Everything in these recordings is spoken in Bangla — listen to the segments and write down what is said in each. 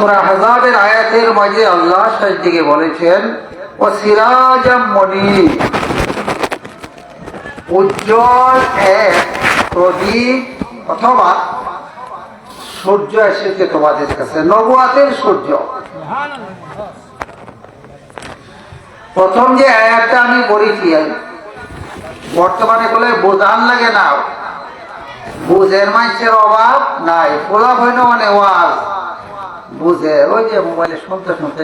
সূরা আহজাবের আয়াতের মাঝে আল্লাহ শেষদিকে বলেছেন ও সিরাজাম মুনীর, উজ্জ্বল এক প্রদীপ অথবা সূর্য এসেছে তোমাদের কাছে, নবুয়াতের সূর্য। প্রথম যে আয়াতটা আমি পড়েছি, বর্তমানে বলে বোঝান লাগে না, বুঝের মানুষের অভাব নাই, খোলা হয় না মানে ওয়াজ বুঝে, ওই যে মোবাইলে শুনতে শুনতে।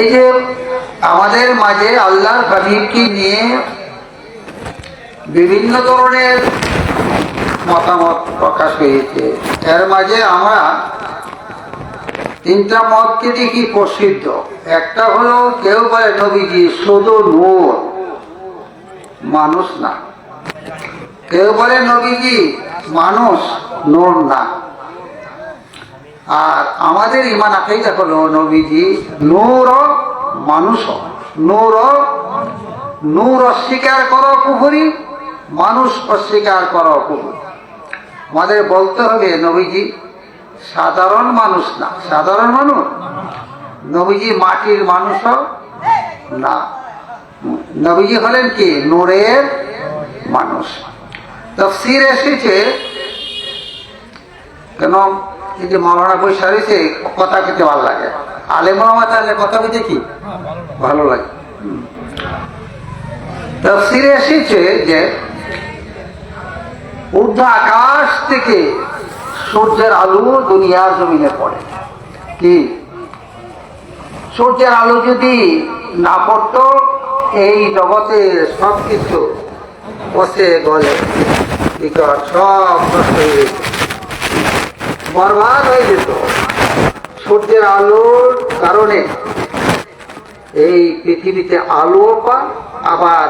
এই যে আমাদের মাঝে আল্লাহর হাবিবকে নিয়ে বিভিন্ন ধরনের মতামত প্রকাশ হয়েছে। এর মাঝে আমরা তিনটা মতকে দেখি প্রসিদ্ধ। একটা হলো কেউ বলে নবীজি শুধু নূর, মানুষ না। কেউ বলে নবীজি মানুষ, নূর না। আর আমাদের ইমান আকীদা হলো নবীজি নূর, মানুষ। নূর অস্বীকার করো কুফরি, মানুষ অস্বীকার করো কুফরি। আমাদের বলতে হবে নবীজি সাধারণ মানুষ না, সাধারণ মানুষ নবীজি মাটির মানুষও না, নবীজি হলেন কি নূরের মানুষ। তাফসীর এসেছে, কেন এই যে মাওলানা বৈশা রয়েছে কথা খেতে ভালো লাগে, আলেম ওলামা তাহলে কথা বলতে কি ভালো লাগে। তাফসীরে এসেছে যে ঊর্ধ্ব আকাশ থেকে সূর্যের আলো দুনিয়ার জমিনে পড়ে। কি সূর্যের আলো যদি না পড়তো এই জগতের সবকিছু পচে গলে বিকট সব নষ্ট হয়ে যেত, বরবাদ হয়ে যেত। সূর্যের আলোর কারণে এই পৃথিবীতে আলো পায়, আবার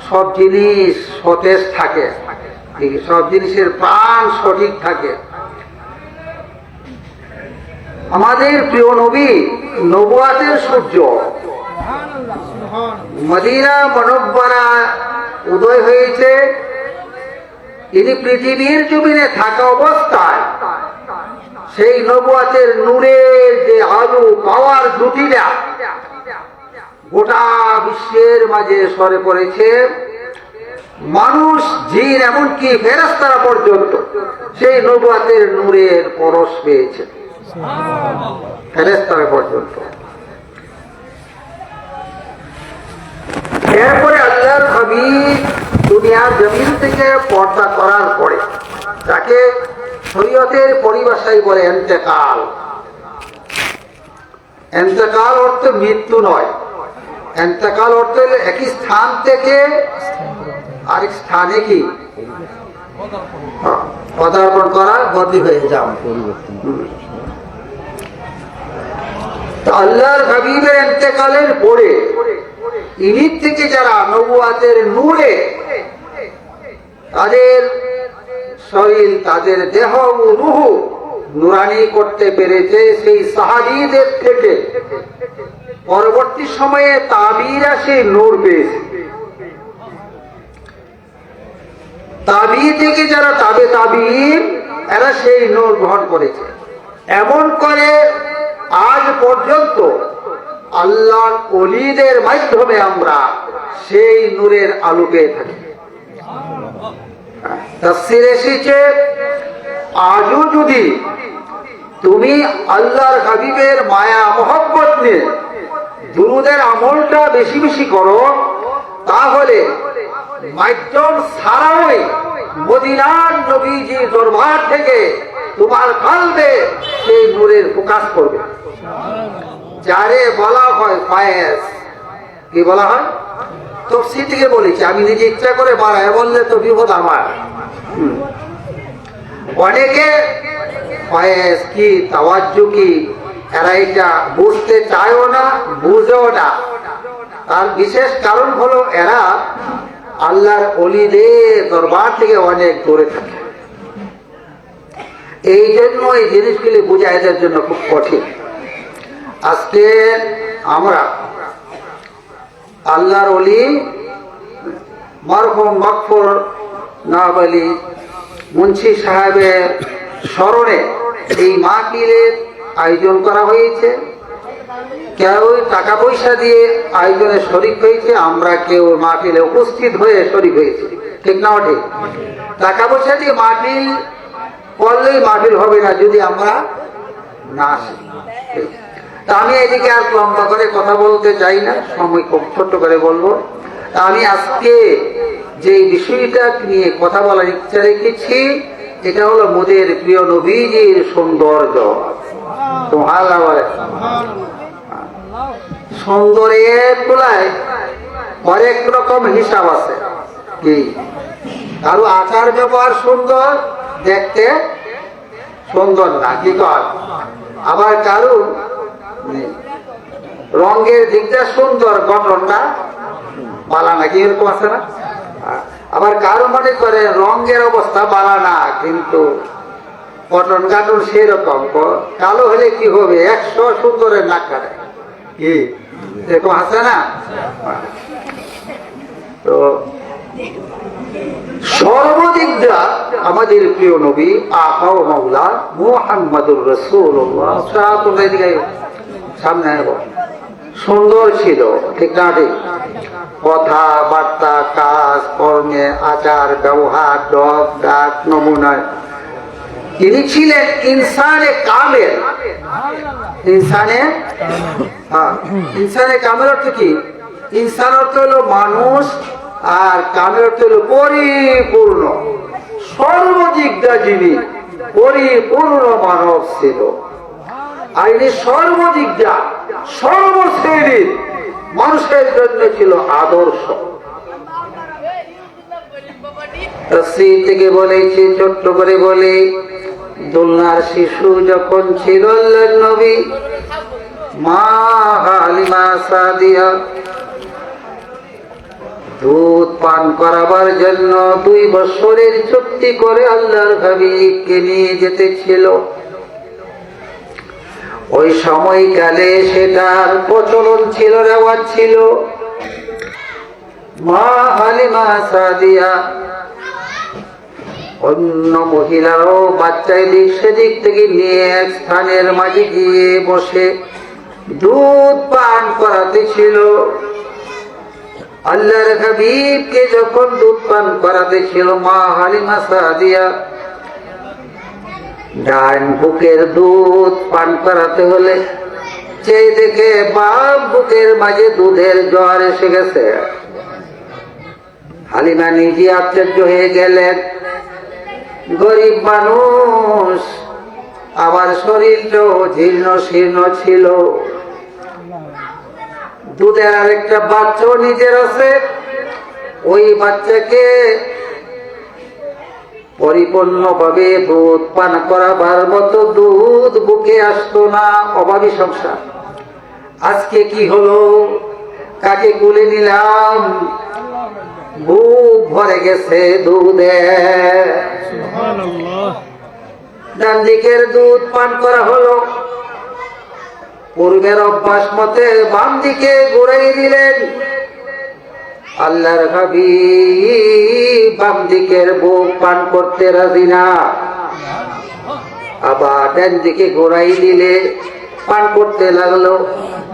সব জিনিস সতেজ থাকে, সব জিনিসের প্রাণ সঠিক থাকে। আমাদের প্রিয় নবী নবুয়াতের সূর্য মদিনা মুনাওয়ারা উদয় হয়েছে। তিনি পৃথিবীর জমিনে থাকা অবস্থায় সেই নবুয়াতের নূরের যে আলো পাওয়ার জুটিটা গোটা বিশ্বের মাঝে সরে পড়েছে। মানুষ, জিন, এমনকি ফেরেশতারা পর্যন্ত সেই নবুয়াতের নূরের পরশ পেয়েছে, ফেরেশতারা পর্যন্ত। এরপরে আল্লাহর হাবিব দুনিয়ার জমিন থেকে পর্দা করার পরে তাকে শরীয়তের পরিভাষায় বলে ইন্তেকাল। ইন্তেকাল অর্থ মৃত্যু নয়, ইন্তেকাল অর্থ হলো একই স্থান থেকে আরেক স্থানে কি পদার্পণ করা, বদলি হয়ে যাওয়া। আল্লাহর হাবিবের ইন্তেকালের পরে ইনির থেকে যারা নবুয়াতের নূরে তাদের শরীর, তাদের দেহ ও রূহ নুরানি করতে পেরেছে, সেই সাহাবীদের থেকে পরবর্তী সময়ে তাবিরা সেই নূর পেয়েছে। তাবি থেকে যারা তাবে তাবিঈন, এরা সেই নূর গ্রহণ করেছে। এমন করে আজ পর্যন্ত আল্লাহর ওলিদের মাধ্যমে আমরা সেই নূরের আলো পেয়ে থাকি। তাফসীরে এসেছে আজও যদি তুমি আল্লাহর হাবিবের মায়া মহব্বত নিয়ে দুরূদের আমলটা বেশি বেশি করো, তাহলে মাধ্যম ছাড়াই মদিনার নবীজি দরবার থেকে তোমার কলবে সেই নূরের প্রকাশ করবে। যারে বলা হয় ফায়েজ, কি বলা হয়? তাফসীর থেকে বলেছি, আমি নিজে ইচ্ছা করে বাড়ায় বললে তো বিপদ আমার। অনেকে ফায়েজ কি, তাওয়াজ্জু কি, এরা এটা বুঝতে চায়ও না, বুঝেও না। তার বিশেষ কারণ হলো এরা আল্লাহর ওলিদের দরবার থেকে অনেক দূরে থাকে। এই জন্য এই জিনিসগুলি বোঝা এদের জন্য খুব কঠিন। আজকে আমরা আল্লাহর ওলি মরহুম মকফুর নওয়াব আলী মুন্সি সাহেবের স্মরণে এই মাহফিলের আয়োজন করা হয়েছে। কেউ টাকা পয়সা দিয়ে আয়োজনে শরিক হয়েছে, আমরা কেউ মাহফিলে উপস্থিত হয়ে শরিক হয়েছি, ঠিক না? ঠিক। টাকা পয়সা দিয়ে মাহফিল করলেই মাহফিল হবে না যদি আমরা না আসি। তা আমি এদিকে আর লম্বা করে কথা বলতে চাই না, সময় খুব ছোট্ট করে বলবো। আমি আজকে যে বিষয়টা নিয়ে কথা বলার ইচ্ছা রেখেছি, এটা হলো মোদের প্রিয় নবীজির সৌন্দর্য। সৌন্দর্যের তুলায় অনেক রকম হিসাব আছে। কি কারো আচার ব্যবহার সুন্দর, দেখতে সুন্দর না, কি কর? আবার কারো রঙের দিকটা সুন্দর, গঠনটা বালা না, কি এরকম আছে না? আবার কারো মনে করে রঙের অবস্থা বালা না, কিন্তু গঠন গাঠন সেরকম। কালো হলে কি হবে? 100 সুন্দরের নাক কাটে, কি এরকম আছে না? তো সর্বদিকটা আমাদের প্রিয় নবী আকা ও মাওলা মুহাম্মাদুর রাসূলুল্লাহ সামনে সুন্দর ছিল, ঠিক না? ঠিক। কথা বার্তা, কাজ কর্মে, আচার ব্যবহার, ডক ডাক, নমুনায় তিনি ছিলেন ইনসানে কামেল। ইনসানে কামেল অর্থ কি? ইনসান অর্থ হলো মানুষ, আর কামেল অর্থ হলো পরিপূর্ণ। সর্বদিকটা যিনি পরিপূর্ণ মানব ছিল, আর ইনি সর্বদিকটা সর্বশ্রেণীর মানুষের জন্য ছিল আদর্শ। তাফসীর থেকে বলেছি, ছোট্ট করে বলে, দোলনার শিশু যখন ছিল আল্লাহর নবী মা হালিমা সাদিয়া, দুধ পান করাবার জন্য 2 বছরের চুক্তি করে আল্লাহর হাবিবকে নিয়ে যেতেছিল। ওই সময়কালে সেটার প্রচলন ছিল, রেওয়াজ ছিল। মা হালিমা সাদিয়া অন্য মহিলারাও বাচ্চা এদিক সেদিক থেকে নিয়ে এক স্থানের মাঝে গিয়ে বসে দুধ পান করাতে ছিল। আল্লাহর হাবিবকে যখন দুধ পান করাতে ছিল মা হালিমা সাদিয়া, ডান বুকের দুধ পান করাতে হলে সেই দেখে বাম বুকের মাঝে দুধের জ্বর এসে গেছে। হালিমা নিজে আশ্চর্য হয়ে গেলেন। গরিব মানুষ, আমার শরীরটাও জীর্ণ শীর্ণ ছিল, দুধের আরেকটা বাচ্চাও নিজের আছে, ওই বাচ্চাকে পরিপূর্ণভাবে দুধ পান করাবার মতো দুধ বুকে আসতো না। অভাবী সংসার। আজকে কি হলো? কাকে কুলে নিলাম, বুক ভরে গেছে দুধে। ডান দিকের দুধ পান করা হলো, পূর্বের অভ্যাস মতে বাম দিকে ঘুরাই দিলেন। আল্লাহর হাবিব বাম দিকের বুক পান করতে রাজি না, আবার ডান দিকে ঘোরাই দিলে পান করতে লাগলো।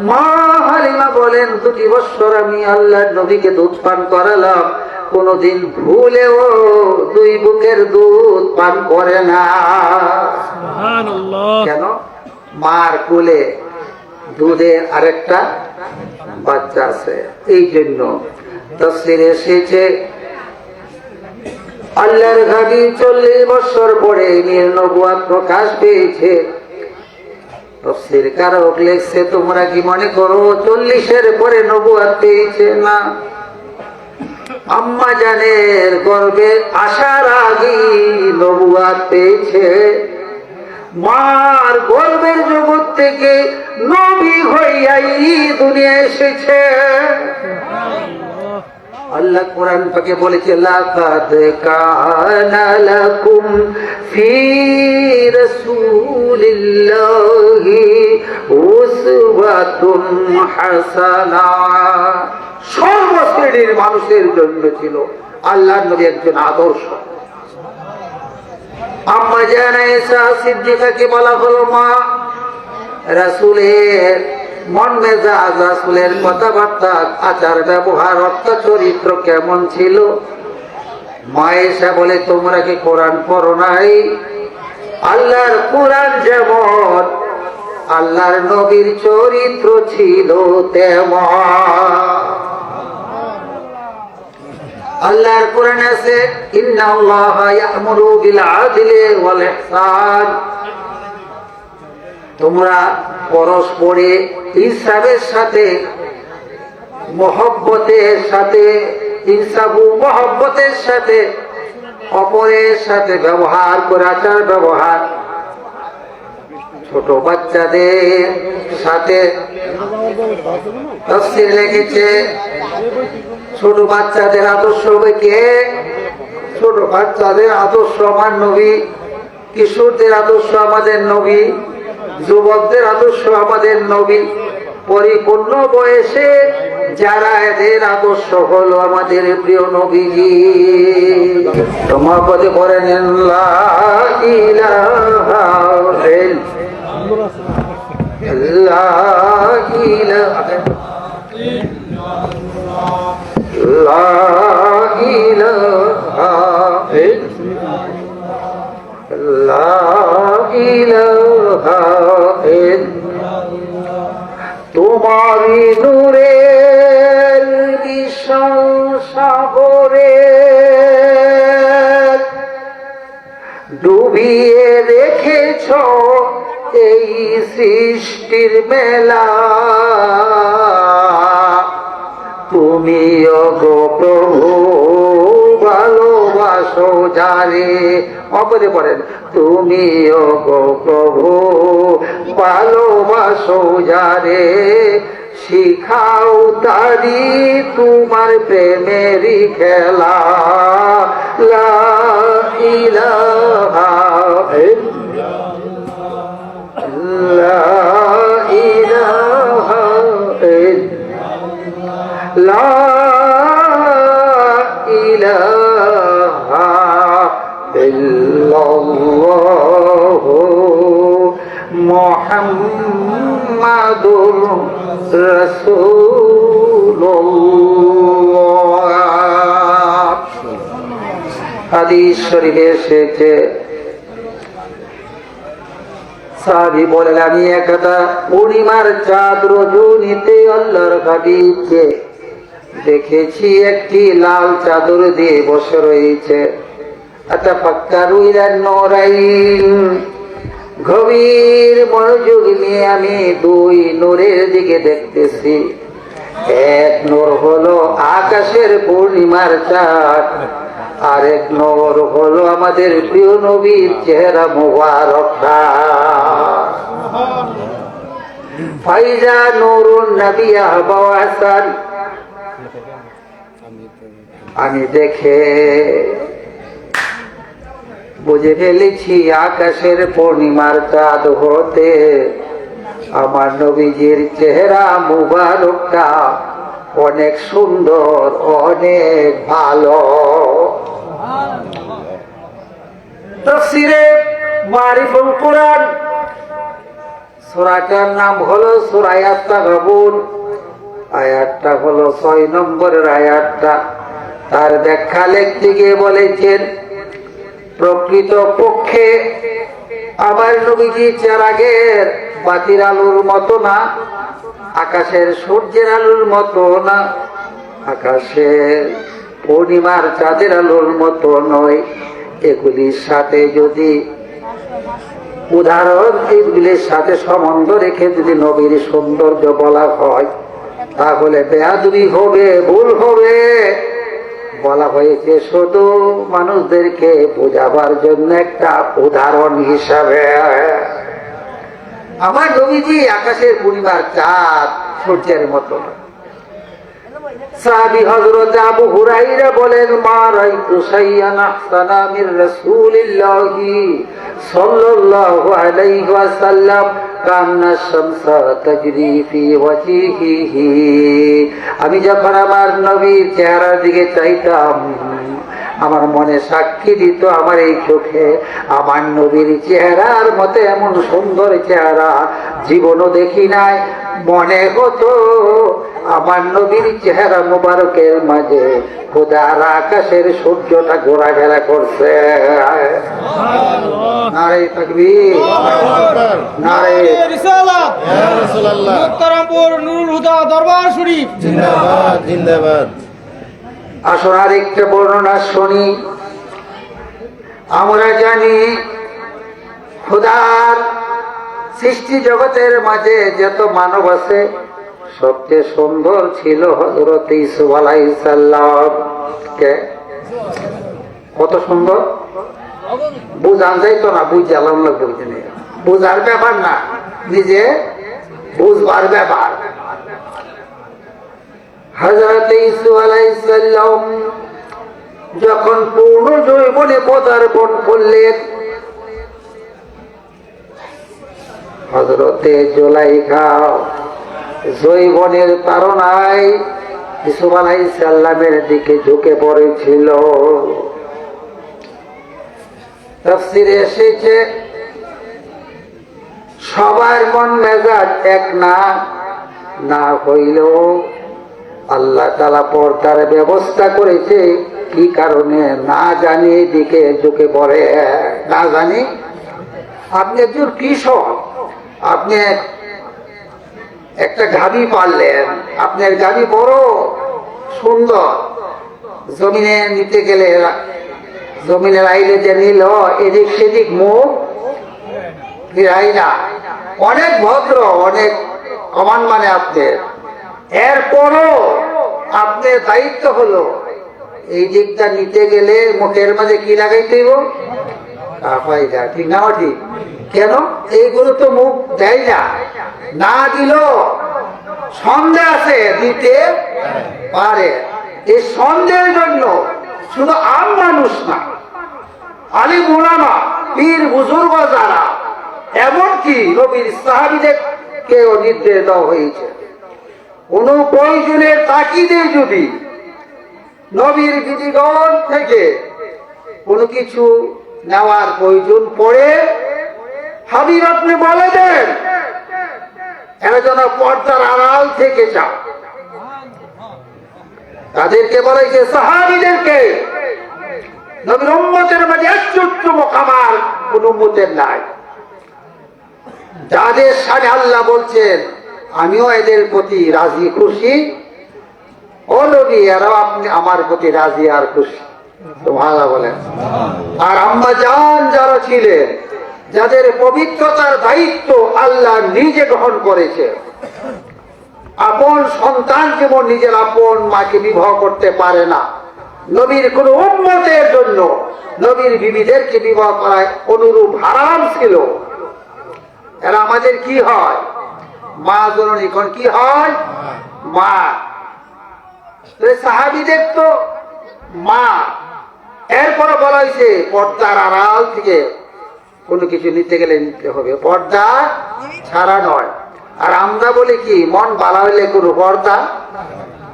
মা হালিমা বলেন, 2 বছর আমি আল্লাহর নবীকে দুধ পান করালাম, কোনদিন ভুলেও 2 বুকের দুধ পান করে না। কেন? মার কোলে দুধের আরেকটা বাচ্চা আছে, এই জন্য। তাফসীরে এসেছে আল্লাহর হাবিব 40 বছর পরে নবুয়ত প্রকাশ পেয়েছে। তাফসীর কারক লিখছে, তোমরা কি মনে করো 40-এর পরে নবুয়ত পেয়েছে? না, আম্মা জানের গর্ভে আসার আগেই নবুয়ত পেয়েছে। মার গর্ভের জগৎ থেকে নবী হইয়াই দুনিয়া এসেছে। আল্লাহ কোরআন পাকে বলেছে, লাকাদ কানা লাকুম ফি রাসূলিল্লাহি উসওয়াতুন হাসানা। সর্বশ্রেণীর মানুষের জন্য ছিল আল্লাহর নবী একজন আদর্শ। আম্মা জান আয়েশা সিদ্দিকাকে বলা হলো, মা, রাসূলের মন মেজাজ, রাসূলের কথাবার্তা, আচার ব্যবহার, চরিত্র কেমন ছিল? মা আয়েশা বলে, তোমরা কি কোরআন পড়ো নাই? আল্লাহর কোরআন যেমন আল্লাহর নবীর চরিত্র ছিল তেমন। আল্লাহর কোরআনে আছে, ইন্নাল্লাহা ইয়া'মুরু বিল আদলি ওয়াল ইহসান। তোমরা পরস্পরে ইনসাফের সাথে, মহব্বতের সাথে, ইনসাফু মহব্বতের সাথে অপরের সাথে ব্যবহার করে, আচার ব্যবহার। ছোট বাচ্চাদের সাথে তাফসীর লিখেছে, ছোট বাচ্চাদের আদর্শ হবে কে? ছোট বাচ্চাদের আদর্শ আমার নবী, কিশোরদের আদর্শ আমাদের নবী, যুবকদের আদর্শ আমাদের নবী, পরিপূর্ণ বয়সে যারা, এদের আদর্শ হলো আমাদের প্রিয় নবীজি। তোমার পদে পড়েন লা ইলাহা ইল্লাল্লাহ, লা ইলাহা ইল্লাল্লাহ। তোমারি নূরের বিশাল সাগরে ডুবিয়ে রেখেছ এই সৃষ্টির মেলা। তুমি ওগো প্রভু ভালোবাসো যারে, অপরে পড়েন, তুমি ওগো প্রভু ভালোবাসো যারে, শিখাও তারি তোমার প্রেমেরই খেলা। লা ইলাহা লা ইলাহা ইল্লাল্লাহ মুহাম্মাদুর রাসূলুল্লাহ। হাদিস শরীফে এসেছে, সাহাবী বলেন, আমি একদা পূর্ণিমার চাঁদ রজনীতে আল্লাহর হাবিবকে দেখেছি একটি লাল চাদর দিয়ে বসে রয়েছে। গভীর মনোযোগ নিয়ে আমি দুই নূরের দিকে দেখতেছি। এক নূর হলো আকাশের পূর্ণিমার চাঁদ, আরেক নূর হলো আমাদের প্রিয় নবীর চেহারা মুবারক। ফাইজা নূরুন নবী আহবা হাসান, আমি দেখে বুঝে ফেলেছি আকাশের পূর্ণিমার চাঁদ হতে আমার নবীজির চেহারা মুবারকটা অনেক সুন্দর, অনেক ভালো। তাফসীরে মারিফুল কুরআন, সূরাটার নাম হলো সূরা আত-তাগাবুন, আয়াতটা হলো 6 নম্বরের আয়াতটা। তার ব্যাখ্যা লিখতে গিয়ে বলেছেন, প্রকৃত পক্ষে আমার নবীজি চিরাগের বাতির আলোর মতো না, আকাশের সূর্যের আলোর মতো না, আকাশের পূর্ণিমার চাঁদের আলোর মতো নয়। এগুলির সাথে যদি উদাহরণ, এগুলির সাথে সম্বন্ধ রেখে যদি নবীর সৌন্দর্য বলা হয় তাহলে বেয়াদবি হবে, ভুল হবে। বলা হয়েছে শুধু মানুষদেরকে বোঝাবার জন্য একটা উদাহরণ হিসাবে। আমার নবীজি আকাশের পূর্ণিমার চাঁদ সূর্যের মতো। সাহাবী হযরত আবু হুরায়রা বলেন, মা রাইতু শাইয়ান আহসানা মির রাসূলিল্লাহি সাল্লাল্লাহু আলাইহি ওয়াসাল্লাম কান্না শামসা তাজরি ফি ওয়াজহিহি। আমি যখন আমার নবীর চেহারার দিকে চাইতাম আমার মনে সাক্ষী দিত, আমার এই চোখে আমার নবীর চেহারার মতো এমন সুন্দর চেহারা জীবনও দেখি নাই। মনে হতো আমার নবীর চেহারা মুবারকের মাঝে খোদার আকাশের সূর্যটা ঘোরাফেরা করছে। নারে তাকবীর, নারে রিসালাত, ইয়া রাসূলুল্লাহ। মুহতারামপুর নুরুল হুদা দরবার শরীফ জিন্দাবাদ, জিন্দাবাদ। আসুন আর একটা বর্ণনা শুনি। আমরা জানি খোদার সৃষ্টি জগতের মাঝে যত মানব আছে সবচেয়ে সুন্দর ছিল হযরত ইউসুফ আলাইহিস সালাম। কে কত সুন্দর বুঝান যাইতো না, বুঝে আলাম লাগবে, বুঝার ব্যাপার না, নিজে বুঝবার ব্যাপার। হযরত ইউসুফ আলাইহিস সালাম যখন পূর্ণ যৌবনে পদার্পণ করলেন, হযরতে জুলাইখা যৌবনের তাড়নায় ইউসুফ আলাইহিস সালামের দিকে ঝুঁকে পড়েছিল। তাফসীরে এসেছে সবার মন মেজাজ এক না, না হইলেও আল্লাহ তাআলা পর্দার ব্যবস্থা করেছে। কি কারণে না জানি দিকে ঝুঁকে পড়ে, না জানি। আপনি একজন কৃষক, আপনি একটা গাভী পাললেন, আপনার গাভী বড় সুন্দর, জমিনে নিতে গেলে জমিনের আইলে যে নিল এদিক সেদিক মুখ ফিরাই না, অনেক ভদ্র, অনেক কমান মানে আপনার। এরপরও আপনার দায়িত্ব হলো এই দিকটা নিতে গেলে মুখের মাঝে কি লাগাইতে হইব, ঠিক না? ঠিক কেন? এইগুলো তো মুখ দেয় না, না দিল সন্দেহ আছে, দিতে পারে। এই সন্দেহের জন্য শুধু আম মানুষ না, আলিম উলামা পীর বুজুর্গ যারা, এমনকি নবীর সাহাবীদেরকেও নির্দেশ দেওয়া হয়েছে কোন প্রয়োজনের তাকিদে যদি নবীর বিধিগণ থেকে কোনো কিছু নেওয়ার প্রয়োজন পড়ে, হাবিব আপনি বলে দেন এরা যেন পর্দার আড়াল থেকে যাও। তাদেরকে বলেছে সাহাবীদেরকে, নবীর উম্মতের মাঝে উচ্চ মকামার কোন উম্মতের নাই, যাদের সাথে আল্লাহ বলছেন আমিও এদের প্রতি রাজি খুশি, ও নবী এরাও আপনি আমার প্রতি রাজি আর খুশি। সুবহানাল্লাহ বলেন। আর আম্মা জান যারা ছিলেন, যাদের পবিত্রতার দায়িত্ব আল্লাহ নিজে গ্রহণ করেছে, আপন সন্তান যেমন নিজের আপন মাকে বিবাহ করতে পারে না, নবীর কোন উম্মতের জন্য নবীর বিবিদেরকে বিবাহ করায় অনুরূপ হারাম ছিল। এরা আমাদের কি হয়? মা জননী। কোন কি হয়? মা। সাহাবীদের তো মা। এরপরে বলা হয়েছে পর্দার আড়াল থেকে কোনো কিছু নিতে গেলে নিতে হবে, পর্দা ছাড়া নয়। আর আমরা বলি কি, মন ভালো হইলে কোনো পর্দা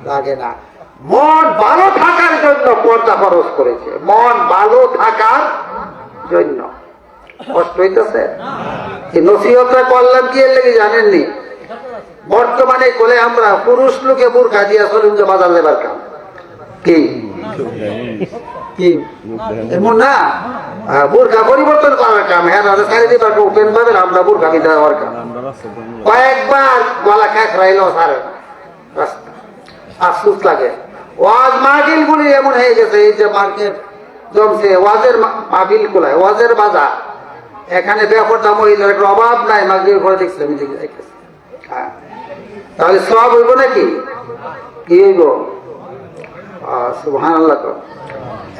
লাগে না। মন ভালো থাকার জন্য পর্দা খরচ করেছে, মন ভালো থাকার জন্য। কষ্ট হইতেছে? নসিহতটা করলাম কি এর লেগে জানেননি? বর্তমানে কোলে আমরা পুরুষ লোকে বোরখা দিয়া চলুন যে বাজার লেবার কাম কি কি এমন না, বোরখা পরিবর্তন করার কাম। হ্যাঁ সারি দিবার ওপেন পাবেন, আমরা বোরখা দিতে হওয়ার কাম। কয়েকবার গলা খ্যাক রাইল সার রাস্তা, আফসুস লাগে। ওয়াজ মাহফিল গুলি এমন হয়ে গেছে, এই যে মার্কেট জমছে, ওয়াজের মাহফিল গুলায়, ওয়াজের বাজার, এখানে বেপরদা মহিলার একটা অভাব নাই। মাগরিবের পরে দেখছিলাম, তাহলে সব হইব নাকি? কি হইব? সুবহানাল্লাহ।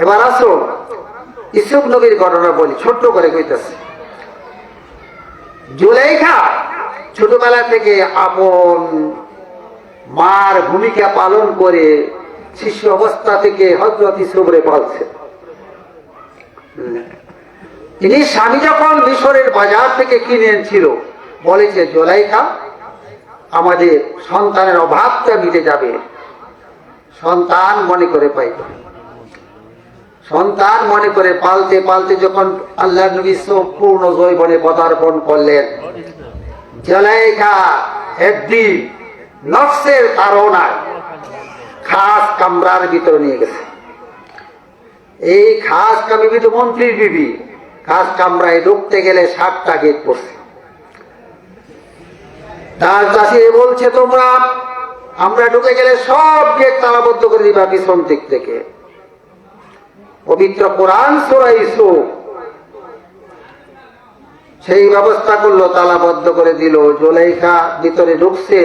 এবার আসো ইউসুফ নবীর ঘটনা বলি, ছোট্ট করে কইতেছে। জুলাইখা ছোটবেলা থেকে আপন মার ভূমিকা পালন করে শিশু অবস্থা থেকে হযরত ইউসুফরে পালছে। তিনি স্বামী যখন মিশরের বাজার থেকে কিনে এনেছিল, বলেছে জুলাইখা আমাদের সন্তানের অভাবটা মিটে যাবে, সন্তান মনে করে পাইব। সন্তান মনে করে পালতে পালতে যখন আল্লাহ নবী পূর্ণ যৌবনে পদার্পণ করলেন, জুলাইখা একদিন নফসের তাড়নায় খাস কামরার ভিতরে নিয়ে গেছে। এই খাস কামরা তো মন্ত্রীর বিবি, খাস কামরায় ঢুকতে গেলে 7টা গেট পড়ছে। তার চাষি বলছে, তোমরা আমরা ঢুকে গেলে সব গেট তালাবদ্ধ করে দিবা পিছন দিক থেকে। পবিত্র কোরআন সূরা ইউসুফ সেই ব্যবস্থা করলো, তালাবদ্ধ করে দিল। জুলাইখা ভিতরে ঢুকছে,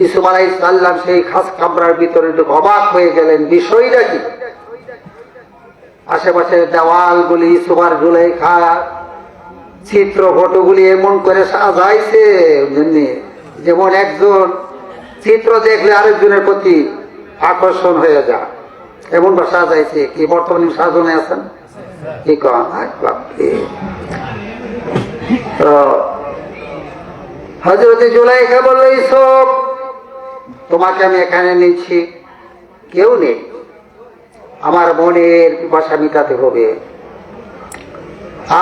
ইউসুফ আলাইহিস সালাম সেই খাস কামরার ভিতরে ঢুকে অবাক হয়ে গেলেন, বিষয়টা কি? আশেপাশের দেওয়ালগুলি ইউসুফ আর জুলাইখা চিত্র ফটোগুলি এমন করে সাজাইছে যেমন একজন চিত্র দেখলে আরেকজনের প্রতি আকর্ষণ হয়ে যায়, এমন সাজাইছে। কি বর্তমানে সাজনে আছেন কি কন? হযরত জুলাইখা বলল, ইউসুফ তোমাকে আমি এখানে নিচ্ছি, কেউ নেই, আমার মনের পিপাসা মিটাতে হবে।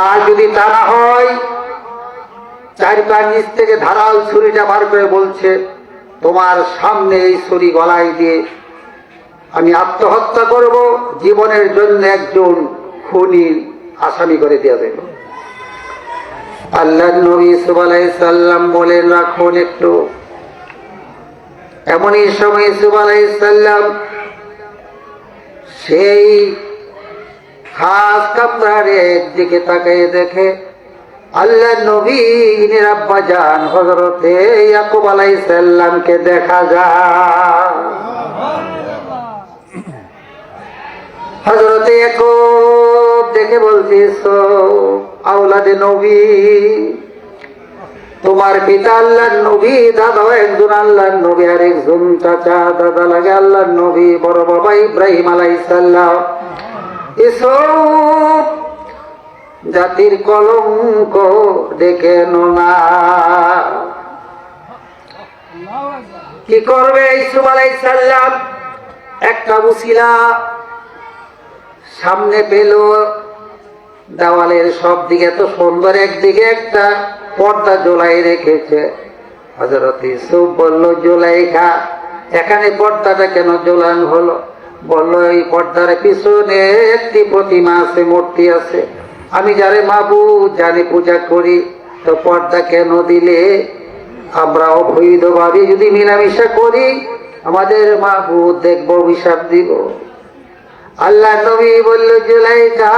আর যদি তা না হয়, চারিপার নিচ থেকে ধারাল ছুরিটা বার করে বলছে, তোমার সামনে এই ছুরি গলায় দিয়ে আমি আত্মহত্যা করব, জীবনের জন্য একজন খুনি আসামি করে দেওয়া দেব। আল্লাহর নবী ইউসুফ আলাইহিস সালাম বলেন, রাখুন একটু। এমনই সময় ইউসুফ আলাইহিস সালাম সেই খাস কামরার দিকে তাকিয়ে দেখে আল্লাহর নবী আব্বা জান হযরতে ইয়াকুব আলাইহিস সালামকে দেখা যায়। হযরতে ইয়াকুব দেখে বলতেছ, আওলাদে নবী, তোমার পিতা আল্লাহর নবী, দাদাও একজন আল্লাহর নবী, আর একজন চাচা দাদা লাগে আল্লাহর নবী, বড় বাবা ইব্রাহিম আলাইহিস সালাম। এসব জাতির কলঙ্ক দেখে না। কি করবে ইউসুফ আলাইহিস সালাম? একটা উসিলা সামনে পেল, দেওয়ালের সব দিকে তো সুন্দর, একদিকে একটা পর্দা ঝোলাই রেখেছে। হযরত ইউসুফ বলল, জুলাইখা এখানে পর্দাটা কেন ঝোলানো হলো? বলল, এই পর্দার পিছনে একটি প্রতিমা আছে, মূর্তি আছে, আমি যারে মাবুদ জানি পূজা করি, তো পর্দা কেন দিলে? আমরা অবৈধভাবে যদি মিলামিশা করি, আমাদের মাবুদ দেখবো, অভিশাপ দিব। আল্লাহ নবী বলল, জুলাইখা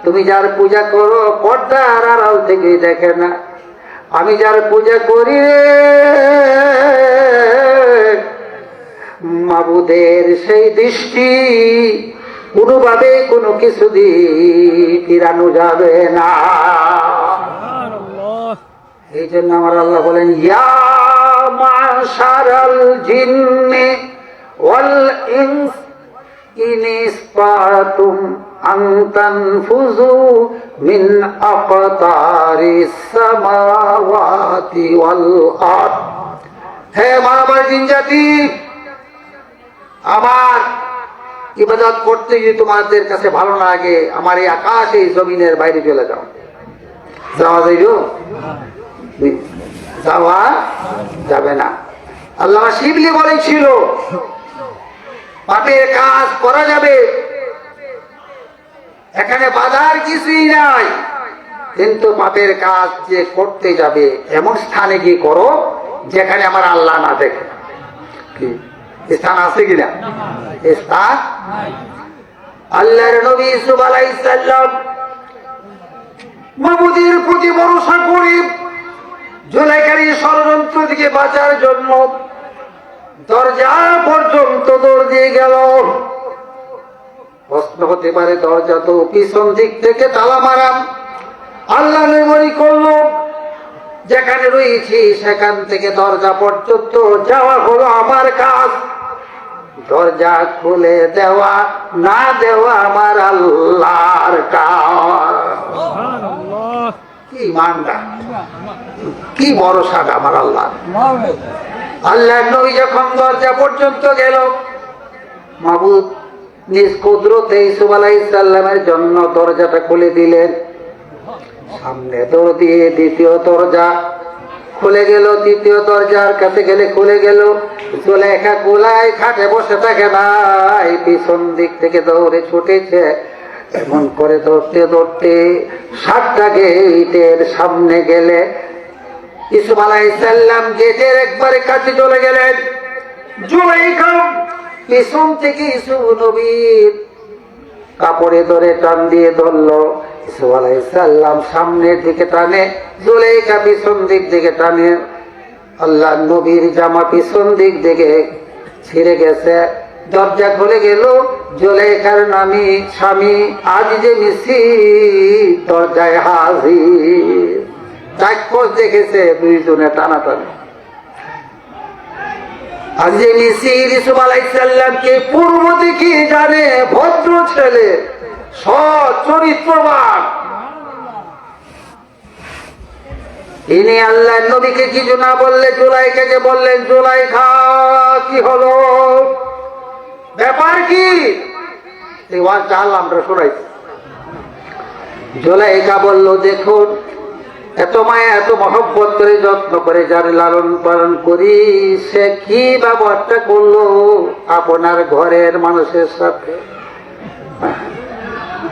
তুমি যার পূজা করো পর্দার আড়াল থেকে দেখে না, আমি যার পূজা করি মাবুদের সেই দৃষ্টি কোনোভাবে কোনো কিছু দিয়ে ফিরানো যাবে না। এই জন্য আমার আল্লাহ বলেন, ইয়া মাশারাল জিন্নি ওয়াল ইনস ইন ইসতাতুম আন তানফুযু মিন আকতারিস সামাওয়াতি ওয়াল আরদ। হে মানব জাতি, আমার ইবাদত করতে যদি তোমাদের কাছে ভালো না লাগে, আমার এই আকাশ এই জমিনের বাইরে চলে যাও। যাওয়া যাইব? যাওয়া যাবে না। আল্লামা শিবলি বলেছিল, পাপের কাজ করা যাবে, এখানে বাধার কিছুই নাই, কিন্তু পাপের কাজ যে করতে যাবে এমন স্থানে গিয়ে করো যেখানে আমার আল্লাহ না দেখে। কি স্থান আছে কিনা? স্থান আল্লাহর নবী ইউসুফ আলাইহিস সালাম মাবুদের প্রতি ভরসা করে জুলাইখার ষড়যন্ত্র থেকে বাঁচার জন্য দরজা পর্যন্ত দৌড় দিয়ে গেল। প্রশ্ন হতে পারে, দরজা তো পিছন দিক থেকে তালা মারা। আল্লাহ মনে করলো, যেখানে রয়েছি সেখান থেকে দরজা পর্যন্ত যাওয়া হলো আমার কাজ, দরজা খুলে দেওয়া না দেওয়া আমার আল্লাহর কাজ। কি মানটা, কি ভরসাটা আমার আল্লাহ। আল্লাহ নবী যখন দরজা পর্যন্ত গেল, মাবুদ নিজ কুদরতে ইউসুফ আলাইহিস সালামের জন্য দরজাটা খুলে দিলেন। সামনে দৌড় দিয়ে দ্বিতীয় দরজা খুলে গেল, তৃতীয় দরজার কাছে গেলে খুলে গেল। জুলেখা কোলায় খাটে বসে থাকে নাই, পিছন দিক থেকে দৌড়ে ছুটেছে। এমন করে দৌড়তে দৌড়তে 7টা গেটের সামনে গেলে ইউসুফ আলাইহিস সালাম গেটের একবারে কাছে চলে গেলেন। জুলেখা পিছন থেকে ইউসুফ নবীর কাপড়ে ধরে টান দিয়ে ধরলো। ইউসুফ আলাইহিস সালাম সামনের দিকে টানে, জুলেখা পিছন দিক দিকে টানে। আল্লাহ নবীর জামা পিছন দিক দিকে ছিঁড়ে গেছে। দরজা খুলে গেল। জুলেখার নামি স্বামী আজিজে মিসির দরজায় হাজির। চাক্ষুষ দেখেছে দুইজনে টানাটানি। আজিজে মিসির ইউসুফ আলাইহিস সালামকে পূর্ব দিকে জানে, ভদ্র ছেলে, সৎ চরিত্রবান। ইনি আল্লাহ নবীকে কিছু না বললে জুলাইখাকে বললেন, জুলাইখা কি হলো, ব্যাপার কি? চাল আমরা শোনাইছি। জুলাইখা বলল, দেখুন, এত মায়া এত মহব্বত করে যত্ন করে যার লালন পালন করি, সে কি ব্যবহারটা করলো আপনার ঘরের মানুষের সাথে।